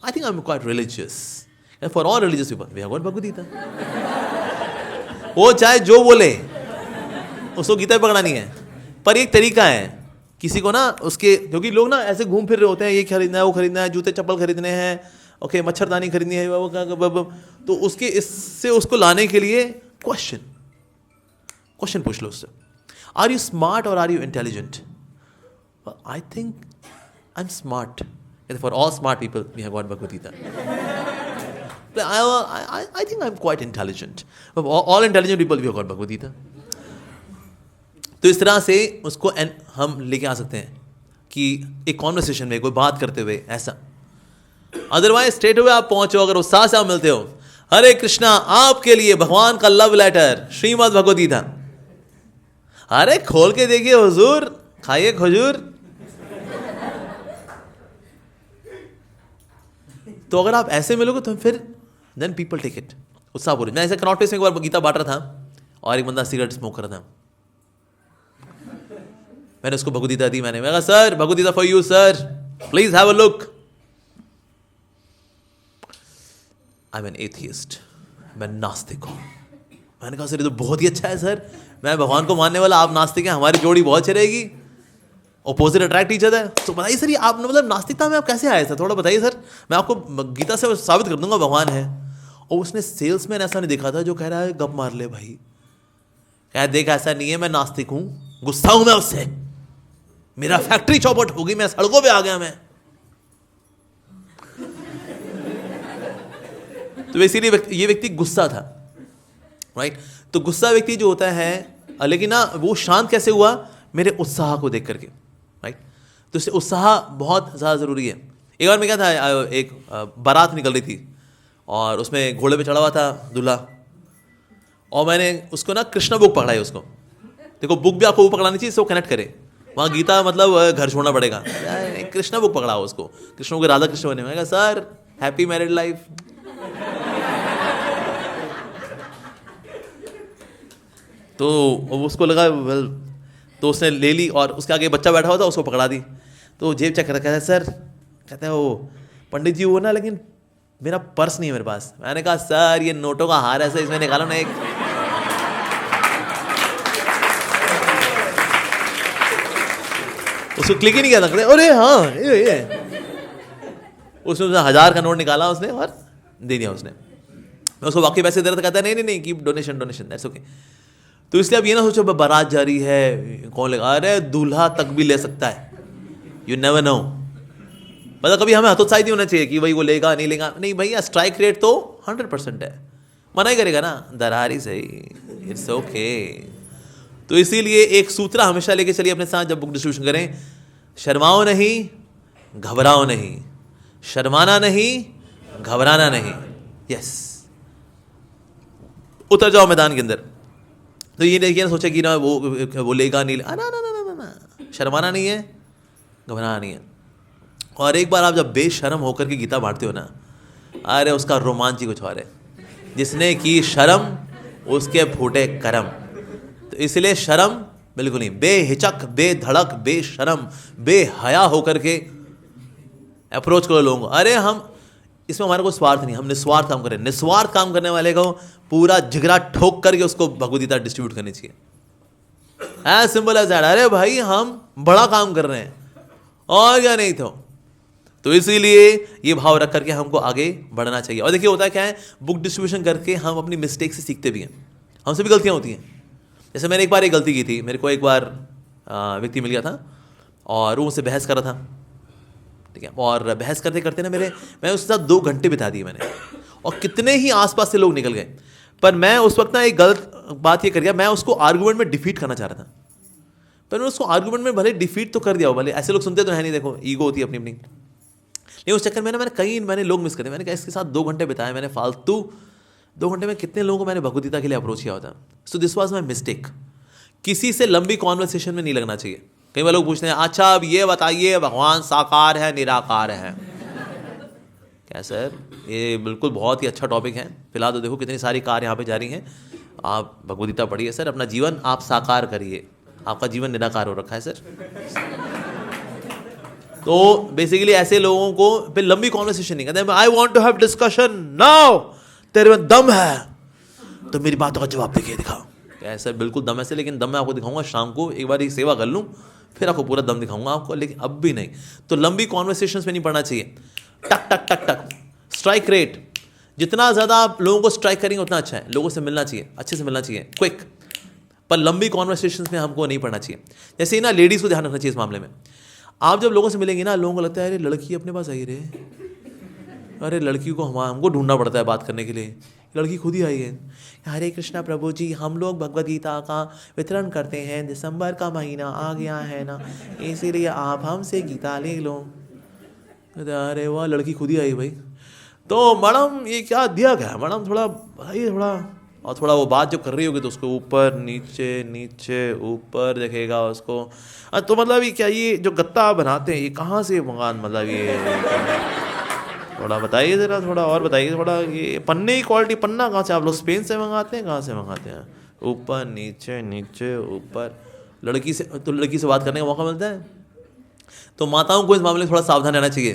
I think I am quite religious, for all religious people we have got Bhagavad Gita. वो चाहे जो बोले उसको गीता पकड़ा नहीं है, पर एक तरीका है किसी को ना उसके, क्योंकि लोग ना ऐसे घूम फिर रहे होते हैं, ये खरीदना है, वो खरीदना है, जूते चप्पल खरीदने हैं, ओके मच्छरदानी खरीदनी है, तो उसके इससे उसको लाने के लिए क्वेश्चन पूछ लो उससे, आर यू स्मार्ट और are you intelligent? I think I am smart. For all smart people we have got Bhagavad Gita. I think I'm quite intelligent. All intelligent people we have got Bhagavad Gita. तो इस तरह से उसको हम लेके आ सकते हैं कि एक कॉन्वर्सेशन में कोई बात करते हुए ऐसा. अदरवाइज स्ट्रेट हुए आप पहुंचो, अगर उत्साह से आप मिलते हो, हरे कृष्णा आपके लिए भगवान का लव लेटर श्रीमद् भगवद गीता. अरे खोल के देखिए हुजूर, खाइए खजूर. तो अगर आप ऐसे मिलोगे तो फिर देन पीपल टेक इट उत्साहपूर्वक. मैं ऐसे कनॉट प्लेस में एक बार गीता बांट रहा था और एक बंदा सिगरेट स्मोक कर रहा था. मैंने उसको भगवद गीता दी. मैंने कहा sir Bhagavad Gita for you sir, please have a look. I am an atheist, मैं नास्तिक हूं. मैंने कहा सर ये तो बहुत ही अच्छा है सर, मैं भगवान को मानने वाला, आप नास्तिक हैं, हमारी जोड़ी बहुत अच्छी रहेगी, अपोजिट अट्रैक्ट ईच अदर. तो बताइए सर ये आप मतलब नास्तिकता में आप कैसे आए सर, थोड़ा बताइए सर, मैं आपको गीता से साबित कर दूंगा भगवान है. और उसने सेल्समैन ऐसा नहीं देखा था जो कह रहा है गप मार ले भाई, कह देख ऐसा नहीं है, मैं नास्तिक हूं, गुस्सा हूं मैं उससे, मेरा फैक्ट्री चौपट हो गई, मैं सड़कों पे आ गया मैं. तो इसीलिए ये व्यक्ति गुस्सा था, राइट. तो गुस्सा व्यक्ति जो होता है, लेकिन ना वो शांत कैसे हुआ, मेरे उत्साह को देख करके, राइट. तो इससे उत्साह बहुत ज़्यादा ज़रूरी है. एक बार मैं क्या था, एक बारात निकल रही थी और उसमें घोड़े पे चढ़ा हुआ था दूल्हा, और मैंने उसको ना कृष्ण बुक पकड़ाई. उसको देखो बुक भी आपको वो पकड़ानी चाहिए, इससे वो कनेक्ट करे. वहाँ गीता मतलब घर छोड़ना पड़ेगा. कृष्ण बुक पकड़ा उसको, कृष्ण को राधा कृष्ण बने. मैं कहा सर हैप्पी मैरिड लाइफ. तो उसको लगा वेल, तो उसने ले ली और उसके आगे बच्चा बैठा हुआ था, उसको पकड़ा दी. तो जेब चेक करता, कहता है सर, कहता है वो पंडित जी वो ना, लेकिन मेरा पर्स नहीं है मेरे पास. मैंने कहा सर ये नोटों का हार है सर, इसमें निकालो ना एक. उसको क्लिक ही नहीं किया था. अरे हाँ ये उसने 1000 का नोट निकाला उसने और दे दिया उसने. मैं उसको बाकी पैसे दे रहा था, कहता है नहीं कीप डोनेशन दैट्स ओके. तो इसलिए अब ये ना सोचो बारात जा रही है, कौन लेगा, अरे दूल्हा तक भी ले सकता है, यू नेवर नो. मतलब कभी हमें हतोत्साहित नहीं होना चाहिए कि भाई वो लेगा नहीं लेगा. नहीं भैया, स्ट्राइक रेट तो 100% है, मना ही करेगा ना, दरारी सही, इट्स ओके. तो इसीलिए एक सूत्र हमेशा लेके चलिए अपने साथ जब बुक डिस्ट्रीब्यूशन करें, शर्माओ नहीं, घबराओ नहीं, शर्माना नहीं, घबराना नहीं. यस, उतर जाओ मैदान के अंदर. तो ये देखिए ना, सोचे कि ना वो लेगा नहीं, ना, शर्माना नहीं है, घबराना नहीं है. और एक बार आप जब बेशर्म होकर के गीता बांटते हो ना, अरे उसका रोमांच ही कुछ और है. जिसने की शर्म उसके फूटे करम. तो इसलिए शर्म बिल्कुल नहीं, बेहिचक, बेधड़क, बेशर्म, बेहया होकर के अप्रोच करो लोगों को. अरे हम इसमें हमारा कोई स्वार्थ नहीं, हम निस्वार्थ काम करें. निस्वार्थ काम करने वाले को पूरा जिगरा ठोक करके उसको भगवद गीता डिस्ट्रीब्यूट करनी चाहिए. As simple as that. अरे भाई हम बड़ा काम कर रहे हैं और क्या नहीं तो इसीलिए ये भाव रख करके हमको आगे बढ़ना चाहिए. और देखिए होता क्या है, बुक डिस्ट्रीब्यूशन करके हम अपनी मिस्टेक से सीखते भी हैं. हमसे भी गलतियां होती हैं. जैसे मैंने एक बार एक गलती की थी. मेरे को एक बार व्यक्ति मिल गया था और वो मुझसे बहस कर रहा था, ठीक है. और बहस करते करते ना मैं उसके साथ 2 घंटे बिता दिए मैंने, और कितने ही आसपास से लोग निकल गए. पर मैं उस वक्त ना एक गलत बात ये कर गया, मैं उसको आर्गूमेंट में डिफीट करना चाह रहा था. पर मैं उसको आर्गूमेंट में भले डिफीट तो कर दिया हो, भले ऐसे लोग सुनते तो है नहीं, देखो ईगो होती है अपनी अपनी. नहीं, उस चक्कर में मैंने लोग मिस करे. मैंने कहा इसके साथ 2 घंटे बिताए मैंने फालतू. 2 घंटे में कितने लोगों को मैंने भगवद गीता के लिए अप्रोच किया होता. So this was my mistake. किसी से लंबी कॉन्वर्सेशन में नहीं लगना चाहिए. कई बार लोग पूछते हैं अच्छा अब ये बताइए भगवान साकार है निराकार है. क्या सर, ये बिल्कुल बहुत ही अच्छा टॉपिक है. फिलहाल तो देखो कितनी सारी कार यहाँ पे जा रही हैं. आप भगवद गीता पढ़िए सर, अपना जीवन आप साकार करिए. आपका जीवन निराकार हो रखा है सर. तो बेसिकली ऐसे लोगों को फिर लंबी कॉन्वर्सेशन नहीं कहते. I want to have discussion now, तेरे में दम है तो मेरी बातों का जवाब देखिए दिखाओ. क्या सर, बिल्कुल दम है सर, लेकिन दम मैं आपको दिखाऊंगा शाम को. एक बार सेवा कर लूँ फिर आपको पूरा दम दिखाऊंगा आपको, लेकिन अब भी नहीं. तो लंबी कॉन्वर्सेशंस में नहीं पढ़ना चाहिए. टक टक टक टक. स्ट्राइक रेट जितना ज़्यादा आप लोगों को स्ट्राइक करेंगे उतना अच्छा है. लोगों से मिलना चाहिए, अच्छे से मिलना चाहिए, क्विक. पर लंबी कॉन्वर्सेशंस में हमको नहीं पढ़ना चाहिए. जैसे ही ना लेडीज़ को ध्यान रखना चाहिए इस मामले में. आप जब लोगों से मिलेंगे ना, लोगों को लगता है अरे लड़की अपने पास आई रे, अरे लड़की को हमको ढूंढना पड़ता है बात करने के लिए, लड़की खुद ही आई है। हरे कृष्णा प्रभु जी, हम लोग भगवद गीता का वितरण करते हैं, दिसंबर का महीना आ गया है ना, इसीलिए आप हमसे गीता ले लो। अरे वाह, लड़की खुद ही आई भाई। तो मैडम ये क्या दिया गया मैडम, थोड़ा भाई थोड़ा, और थोड़ा वो बात जब कर रही होगी तो उसको ऊपर नीचे नीचे ऊपर देखेगा उसको। तो मतलब ये क्या, ये जो गत्ता बनाते हैं ये कहाँ से भगवान, मतलब ये थोड़ा बताइए ज़रा, थोड़ा और बताइए थोड़ा, ये पन्ने की क्वालिटी, पन्ना कहाँ से आप लोग स्पेन से मंगाते हैं, कहाँ से मंगाते हैं? ऊपर नीचे नीचे ऊपर। लड़की से तो लड़की से बात करने का मौका मिलता है। तो माताओं को इस मामले में थोड़ा सावधान रहना चाहिए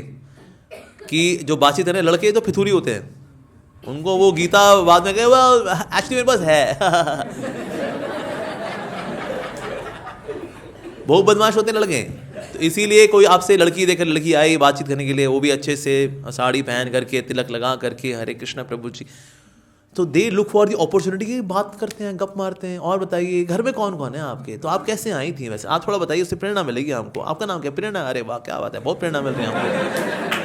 कि जो बातचीत है ना, लड़के तो फितूरी होते हैं, उनको वो गीता बाद में कहे वो एक्चुअली मेरे पास है बहुत बदमाश होते हैं लड़के। तो इसीलिए कोई आपसे लड़की देखकर, लड़की आई बातचीत करने के लिए, वो भी अच्छे से साड़ी पहन करके, तिलक लगा करके, हरे कृष्णा प्रभु जी, तो they look for the opportunity की बात करते हैं, गप मारते हैं। और बताइए घर में कौन कौन है आपके, तो आप कैसे आई थी वैसे, आप थोड़ा बताइए, उससे प्रेरणा मिलेगी हमको। आपका नाम क्या? प्रेरणा? अरे वाह क्या बात है, बहुत प्रेरणा मिल रही है हमको।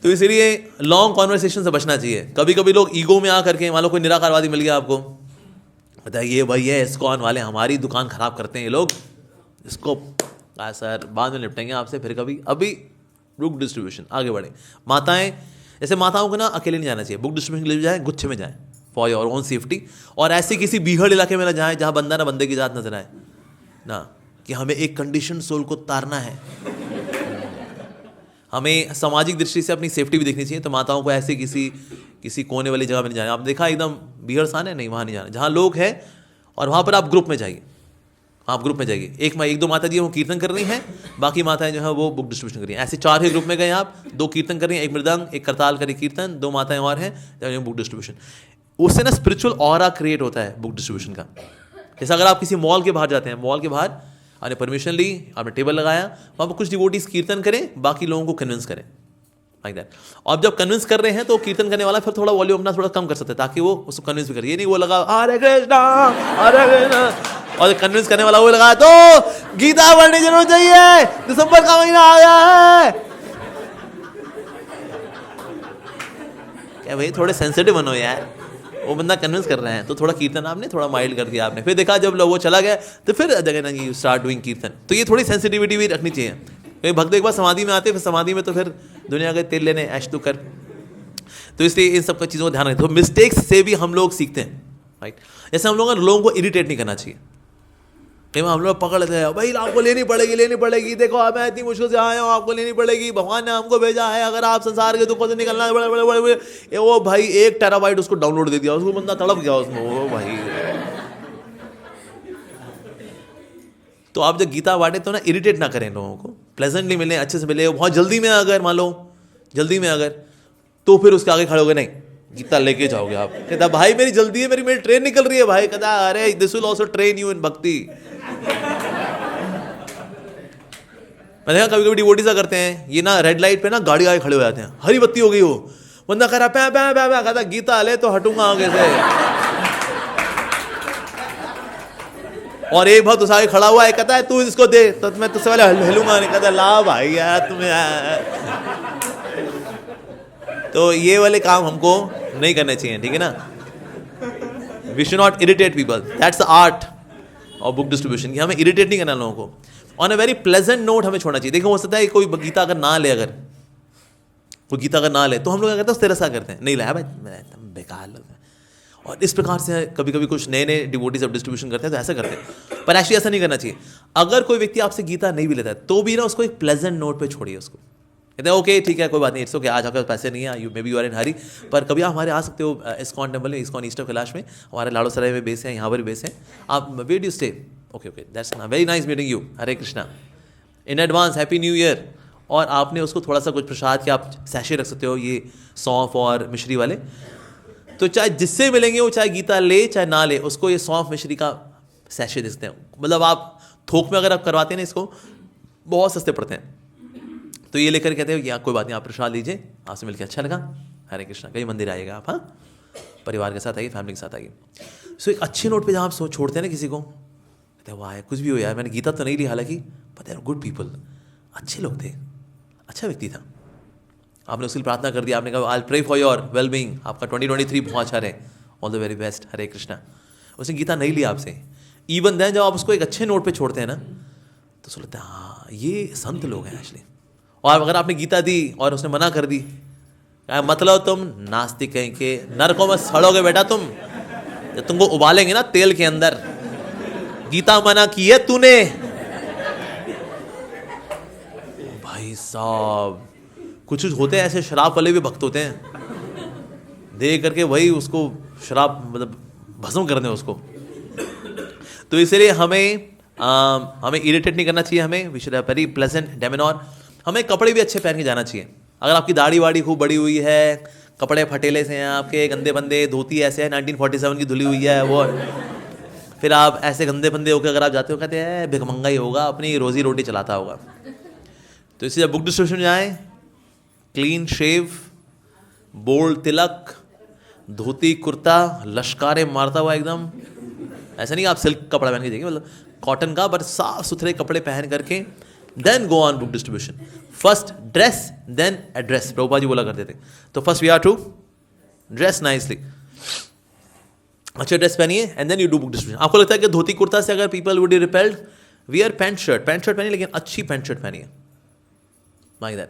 तो इसीलिए लॉन्ग कॉन्वर्सेशन से बचना चाहिए। कभी कभी लोग ईगो में आकर के, मान लो कोई निराकारवादी मिल गया आपको, बताइए भाई ये इस्कॉन वाले हमारी दुकान खराब करते हैं ये लोग, इसको सर बाद में निपटेंगे आपसे फिर कभी, अभी बुक डिस्ट्रीब्यूशन आगे बढ़े। माताएं, जैसे माताओं को ना अकेले नहीं जाना चाहिए, बुक डिस्ट्रीब्यूशन के लिए जाए, गुच्छे में जाए फॉर योर ओन सेफ्टी। और ऐसे किसी बीहड़ इलाके में ना जाए जहाँ बंदा ना बंदे की जात नजर आए ना, कि हमें एक कंडीशन सोल को तारना है, हमें सामाजिक दृष्टि से अपनी सेफ्टी भी देखनी चाहिए। तो माताओं को ऐसे किसी कोने वाली जगह में नहीं जाना। आप देखा एकदम भीड़ सान है, नहीं वहाँ नहीं जाना, जहाँ लोग हैं और वहाँ पर आप ग्रुप में जाइए, आप ग्रुप में जाइए। एक दो माता जी वो कीर्तन कर रही हैं, बाकी माताएं जो है वो बुक डिस्ट्रीब्यूशन कर रही हैं। ऐसे 4 ही ग्रुप में गए आप, 2 कीर्तन कर रही हैं, एक मृदंग एक करताल करी कीर्तन, 2 माताएं और हैं, बुक डिस्ट्रीब्यूशन। उससे ना स्पिरिचुअल ऑरा क्रिएट होता है बुक डिस्ट्रीब्यूशन का। जैसे अगर आप किसी मॉल के बाहर जाते हैं, मॉल के बाहर आपने परमिशन ली, आपने टेबल लगाया, वहाँ पर कुछ डिवोटीज कीर्तन करें, बाकी लोगों को कन्विंस करें, लाइक दैट। और जब कन्विंस कर रहे हैं तो कीर्तन करने वाला फिर थोड़ा वॉल्यूम अपना थोड़ा कम कर सकते हैं, ताकि वो उसको कन्विंस भी करे। ये नहीं वो लगा हरे कृष्णा हरे कृष्णा, और कन्विंस करने वाला वो लगा तो गीता पढ़नी जरूर चाहिए, दिसंबर का महीना आ गया है। क्या भाई थोड़े सेंसिटिव बनो यार, वो बंदा कन्विंस कर रहे हैं तो थोड़ा कीर्तन आपने थोड़ा माइल्ड कर दिया आपने। फिर देखा जब वो चला गया तो फिर जगह यू स्टार्ट डूइंग कीर्तन। तो ये थोड़ी सेंसिटिविटी भी रखनी चाहिए। कई भक्त एक बार समाधि में आते, फिर समाधि में तो फिर दुनिया के तेल लेने ऐश तो कर। तो इसलिए इन सब चीज़ों को ध्यान रखें। तो मिस्टेक्स से भी हम लोग सीखते हैं, राइट। जैसे हम लोगों को इरिटेट नहीं करना चाहिए। कई बार हम लोग पकड़ लेते हैं, भाई आपको लेनी पड़ेगी, देखो मैं इतनी मुश्किल से आया हूँ, आपको लेनी पड़ेगी, भगवान ने हमको भेजा है, अगर आप संसार के दुखों से निकलना है बड़े वो भाई 1 टेराबाइट उसको डाउनलोड दे दिया, उसको बंदा तड़प गया उसमें, वो भाई। तो आप जब गीता बांटे तो ना इरिटेट ना करें लोगों को, प्लेजेंटली मिले, अच्छे से मिले। बहुत जल्दी में अगर मान लो जल्दी में अगर, तो फिर उसके आगे खड़े हो गए, नहीं गीता लेके जाओगे आप। कहता भाई मेरी जल्दी है, मेरी ट्रेन निकल रही है भाई। कहता अरे this will also train you in भक्ति। मैंने कहा कभी कभी डिवोटीज करते हैं ये ना, रेड लाइट पे ना गाड़ी आगे खड़े हो जाते हैं, हरी बत्ती हो गई हो, बंदा कह रहा पै पै पै पै, कहता गीता ले तो हटूंगा आगे से। और एक भक्त उस आगे खड़ा हुआ है, कहता है तू इसको दे, तो मैं तुझसे पहले हिलूंगा नहीं। कहता ला भाई यार तुम्हें। तो ये वाले काम हमको नहीं करने चाहिए, ठीक है ना। We should not irritate people, that's the art of book distribution, कि हमें इरिटेट नहीं करना लोगों को। On a very pleasant note हमें छोड़ना चाहिए। देखो हो सकता है कोई गीता अगर ना ले, अगर कोई गीता अगर ना ले तो हम लोग क्या करते हैं, तिरस्कार करते हैं, नहीं लाया भाई बेकार लोग हैं। और इस प्रकार से कभी कभी कुछ नए डिवोटीज ऑफ डिस्ट्रीब्यूशन करते हैं, तो ऐसा करते हैं। पर एक्चुअली ऐसा नहीं करना चाहिए। अगर कोई व्यक्ति आपसे गीता नहीं भी लेता है तो भी ना उसको एक प्लेजेंट नोट पे छोड़िए उसको। कहते हैं ओके ठीक है कोई बात नहीं, इट्स ओके, आज आपके पैसे नहीं है, maybe you are in hurry, पर कभी आप हमारे आ सकते हो इस्कॉन टेम्पल में, इस्कॉन ईस्ट ऑफ कैलाश में, हमारे लाड़ोसराय में बेस है, यहाँ पर भी बेस है। आप where do stay? Okay that's very nice meeting you, Hare Krishna, in advance happy new year. और आपने उसको थोड़ा सा कुछ प्रसाद के आप सैशे रख सकते हो, ये सौंफ और मिश्री वाले। तो चाहे जिससे मिलेंगे वो चाहे गीता ले चाहे ना ले, उसको ये सौंफ मिश्री का सैशे दे सकते हैं। मतलब आप थोक में अगर आप करवाते हैं ना, इसको बहुत सस्ते पड़ते हैं। तो ये लेकर कहते हो कि कोई बात नहीं, आप प्रसाद लीजिए, आपसे मिलकर अच्छा लगा, हरे कृष्णा। कहीं मंदिर आइएगा आप, हाँ परिवार के साथ आइए, फैमिली के साथ आइए। सो एक अच्छे नोट पे जहाँ आप छोड़ते हैं ना किसी को, कहते हैं वाह यार, कुछ भी हो यार, मैंने गीता तो नहीं ली हालांकि, but they are good people, अच्छे लोग थे, अच्छा व्यक्ति था। आपने उसके लिए प्रार्थना कर दिया, आपने कहा I pray for your well being, आपका 2023 बहुत अच्छा रहे, all the very best, Hare Krishna. उसने गीता नहीं लिया आपसे, इवन देन जब आप उसको एक अच्छे नोट पे छोड़ते हैं ना, तो सोचते हैं हाँ ये संत लोग हैं एक्चुअली। और अगर आपने गीता दी और उसने मना कर दी, मतलब तुम नास्तिक कहीं के, नरकों में सड़ोगे बेटा तुम, जब तुमको उबालेंगे ना तेल के अंदर, गीता मना की है तूने। भाई साहब, कुछ होते हैं ऐसे शराब वाले भी भक्त होते हैं, दे करके वही उसको शराब मतलब भस्म कर दें उसको। तो इसलिए हमें इरिटेट नहीं करना चाहिए, हमें we should have very pleasant demeanour. हमें कपड़े भी अच्छे पहन के जाना चाहिए। अगर आपकी दाढ़ी वाड़ी खूब बड़ी हुई है, कपड़े फटेले से हैं आपके, गंदे बंदे, धोती ऐसे है 1947 की धुली हुई है वो, फिर आप ऐसे गंदे बंदे होकर अगर आप जाते हो, कहते हैं भिखमंगा ही होगा, अपनी रोजी रोटी चलाता होगा। तो इसलिए जब बुक डिस्ट्रीब्यूशन जाए, क्लीन शेव, बोल्ड तिलक, धोती कुर्ता, लश्कारे मारता हुआ एकदम, ऐसा नहीं आप सिल्क कपड़ा पहन के जाइए, मतलब कॉटन का, बट साफ सुथरे कपड़े पहन करके then go on book distribution. First dress then address, Prabhupada ji बोला करते थे। तो first we are to dress nicely, अच्छे ड्रेस पहनिए and then you do book distribution. आपको लगता है कि धोती कुर्ता से अगर people would be repelled, wear pant shirt पहनिए, लेकिन अच्छी पैंट शर्ट पहनिए, लाइक दैट,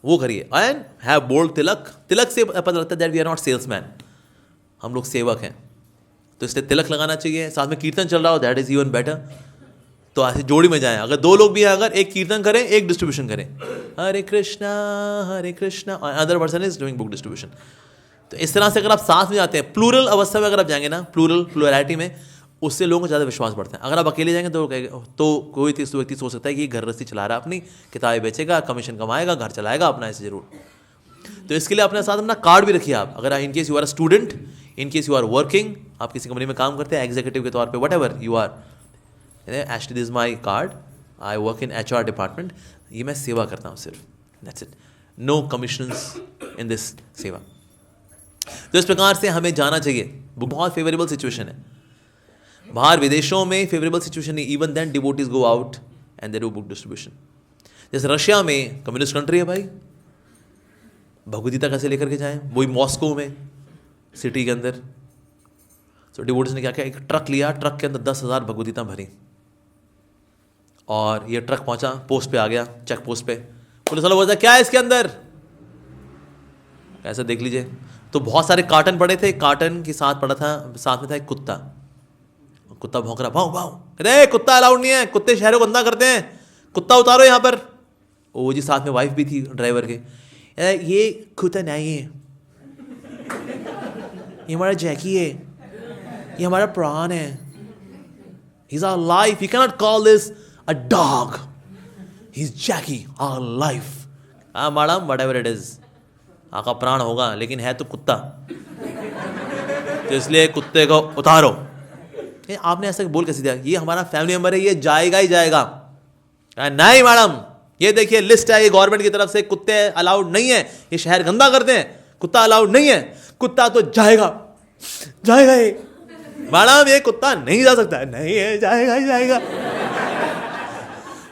वो करिए। And have bold tilak, tilak से पता लगता है that we are not salesman, हम लोग सेवक हैं, तो इसलिए तिलक लगाना चाहिए। साथ में कीर्तन चल रहा हो, दैट इज इवन बेटर, तो ऐसे जोड़ी में जाएं। अगर दो लोग भी हैं, अगर एक कीर्तन करें एक डिस्ट्रीब्यूशन करें, Hare Krishna, other person is doing book distribution. तो इस तरह से अगर आप साथ में जाते हैं, प्लूरल अवस्था में अगर आप जाएंगे ना, प्लूरलिटी में, उससे लोगों को ज़्यादा विश्वास बढ़ता है। अगर आप अकेले जाएंगे तो कोई व्यक्ति सोच सकता है कि ये घर रस्ती चला रहा है, अपनी किताबें बेचेगा, कमीशन कमाएगा, घर चलाएगा अपना, ऐसे जरूर। तो इसके लिए अपने साथ अपना कार्ड भी रखिए आप। अगर in case you are a student, in case you are working, आप किसी कंपनी में काम करते हैं एग्जीक्यूटिव के तौर पे, whatever you are, actually this my card, I work in HR department, ये मैं सेवा करता हूँ सिर्फ, that's it, no commissions in this सेवा। तो इस प्रकार से हमें जाना चाहिए। बहुत फेवरेबल सिचुएशन है, बाहर विदेशों में फेवरेबल सिचुएशन है, even then devotees go out and they do book distribution. जैसे रशिया में कम्युनिस्ट कंट्री है भाई, भगवदगीता कैसे लेकर के जाएं, वही मॉस्को में सिटी के अंदर। तो डिवोटीज ने क्या किया, एक ट्रक लिया, ट्रक के अंदर 10,000 भगवदगीता भरी, और ये ट्रक पहुंचा, पोस्ट पे आ गया, चेक पोस्ट पे, पुलिस वाला बोलता क्या है इसके अंदर, ऐसा देख लीजिए। तो बहुत सारे कार्टन पड़े थे, कार्टन के साथ पड़ा था, साथ में था एक कुत्ता, कुत्ता भौंक रहा, भाव भाव, अरे कुत्ता अलाउड नहीं है, कुत्ते शहरों को गंदा करते हैं, कुत्ता उतारो यहाँ पर। वो जी साथ में वाइफ भी थी ड्राइवर के, ये कुत्ता नहीं है, ये हमारा जैकी है, ये हमारा प्राण है, he's our life, you cannot call this a dog, he's Jackie, our life। Madam whatever it is, आपका प्राण होगा लेकिन है तो कुत्ता, तो इसलिए कुत्ते को उतारो। आपने ऐसा बोल कैसे दिया, ये हमारा फैमिली मेंबर है, ये जाएगा ही जाएगा। नहीं मैडम, ये देखिए लिस्ट है, ये गवर्नमेंट की तरफ से, कुत्ते अलाउड नहीं है, ये शहर गंदा करते हैं, कुत्ता अलाउड नहीं है, कुत्ता तो जाएगा ये। मैडम ये कुत्ता नहीं जा सकता है, नहीं है, जाएगा ही जाएगा,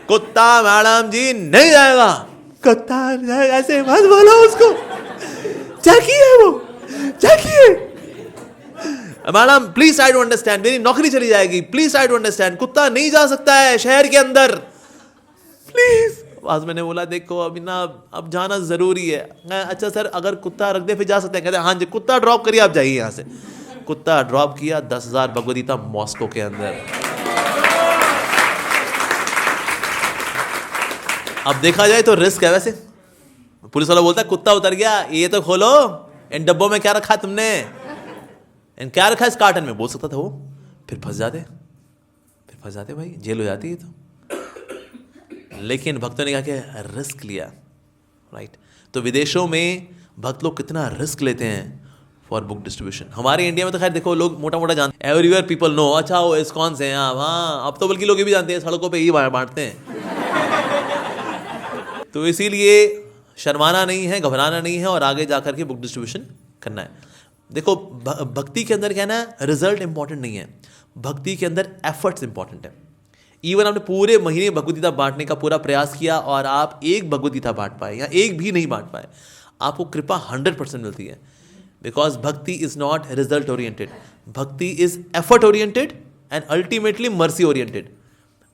कुत्ता मैडम जी नहीं जाएगा, कुत्ता ऐसे मत बोलो उसको, जैकी है वो, जैकी है। Madam please try to understand, मेरी नौकरी चली जाएगी, प्लीज ट्राई टू अंडरस्टैंड, कुत्ता नहीं जा सकता है शहर के अंदर, प्लीज। आज मैंने बोला देखो अभी ना, अब जाना जरूरी है। अच्छा सर अगर कुत्ता रख दे फिर जा सकते हैं, कहते हैं हाँ जी, कुत्ता ड्रॉप करिए आप जाइए यहाँ से। कुत्ता ड्रॉप किया, 10,000 भगवदगीता मॉस्को के अंदर। अब देखा जाए तो रिस्क है वैसे। पुलिस वाला बोलता है कुत्ता उतर गया, ये तो खोलो, इन डब्बों में क्या रखा है तुमने, इन क्या रखा है इस कार्टन में, बोल सकता था वो, फिर फंस जाते भाई, जेल हो जाती है। तो लेकिन भक्तों ने कहा कि रिस्क लिया, राइट। तो विदेशों में भक्त लोग कितना रिस्क लेते हैं फॉर बुक डिस्ट्रीब्यूशन। हमारे इंडिया में तो खैर देखो लोग मोटा मोटा जानते हैं, एवरीवेयर पीपल नो, अच्छा वो इस्कॉन से हैं आप, हाँ अब तो बल्कि लोग ये भी जानते हैं, सड़कों पे ही बांटते हैं। तो इसीलिए शर्माना नहीं है, घबराना नहीं है, और आगे जाकर के बुक डिस्ट्रीब्यूशन करना है। देखो भक्ति के अंदर क्या है ना, रिजल्ट इंपॉर्टेंट नहीं है, भक्ति के अंदर एफर्ट्स इंपॉर्टेंट है। इवन आपने पूरे महीने भगवद गीता बांटने का पूरा प्रयास किया और आप एक भगवद गीता बांट पाए या एक भी नहीं बांट पाए, आपको कृपा 100% मिलती है। बिकॉज भक्ति इज नॉट रिजल्ट ओरिएंटेड, भक्ति is effort oriented and ultimately mercy oriented,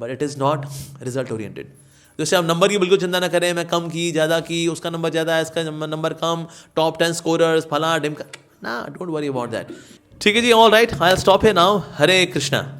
but it is not result oriented. जैसे आप नंबर की बिल्कुल चिंता ना करें, मैं कम की ज़्यादा की, उसका नंबर ज़्यादा है, इसका नंबर कम, टॉप 10 स्कोरर्स फला डिमका, ना, डोंट वरी अबाउट दैट। ठीक है जी, ऑल राइट, आई स्टॉप है नाउ। हरे कृष्णा।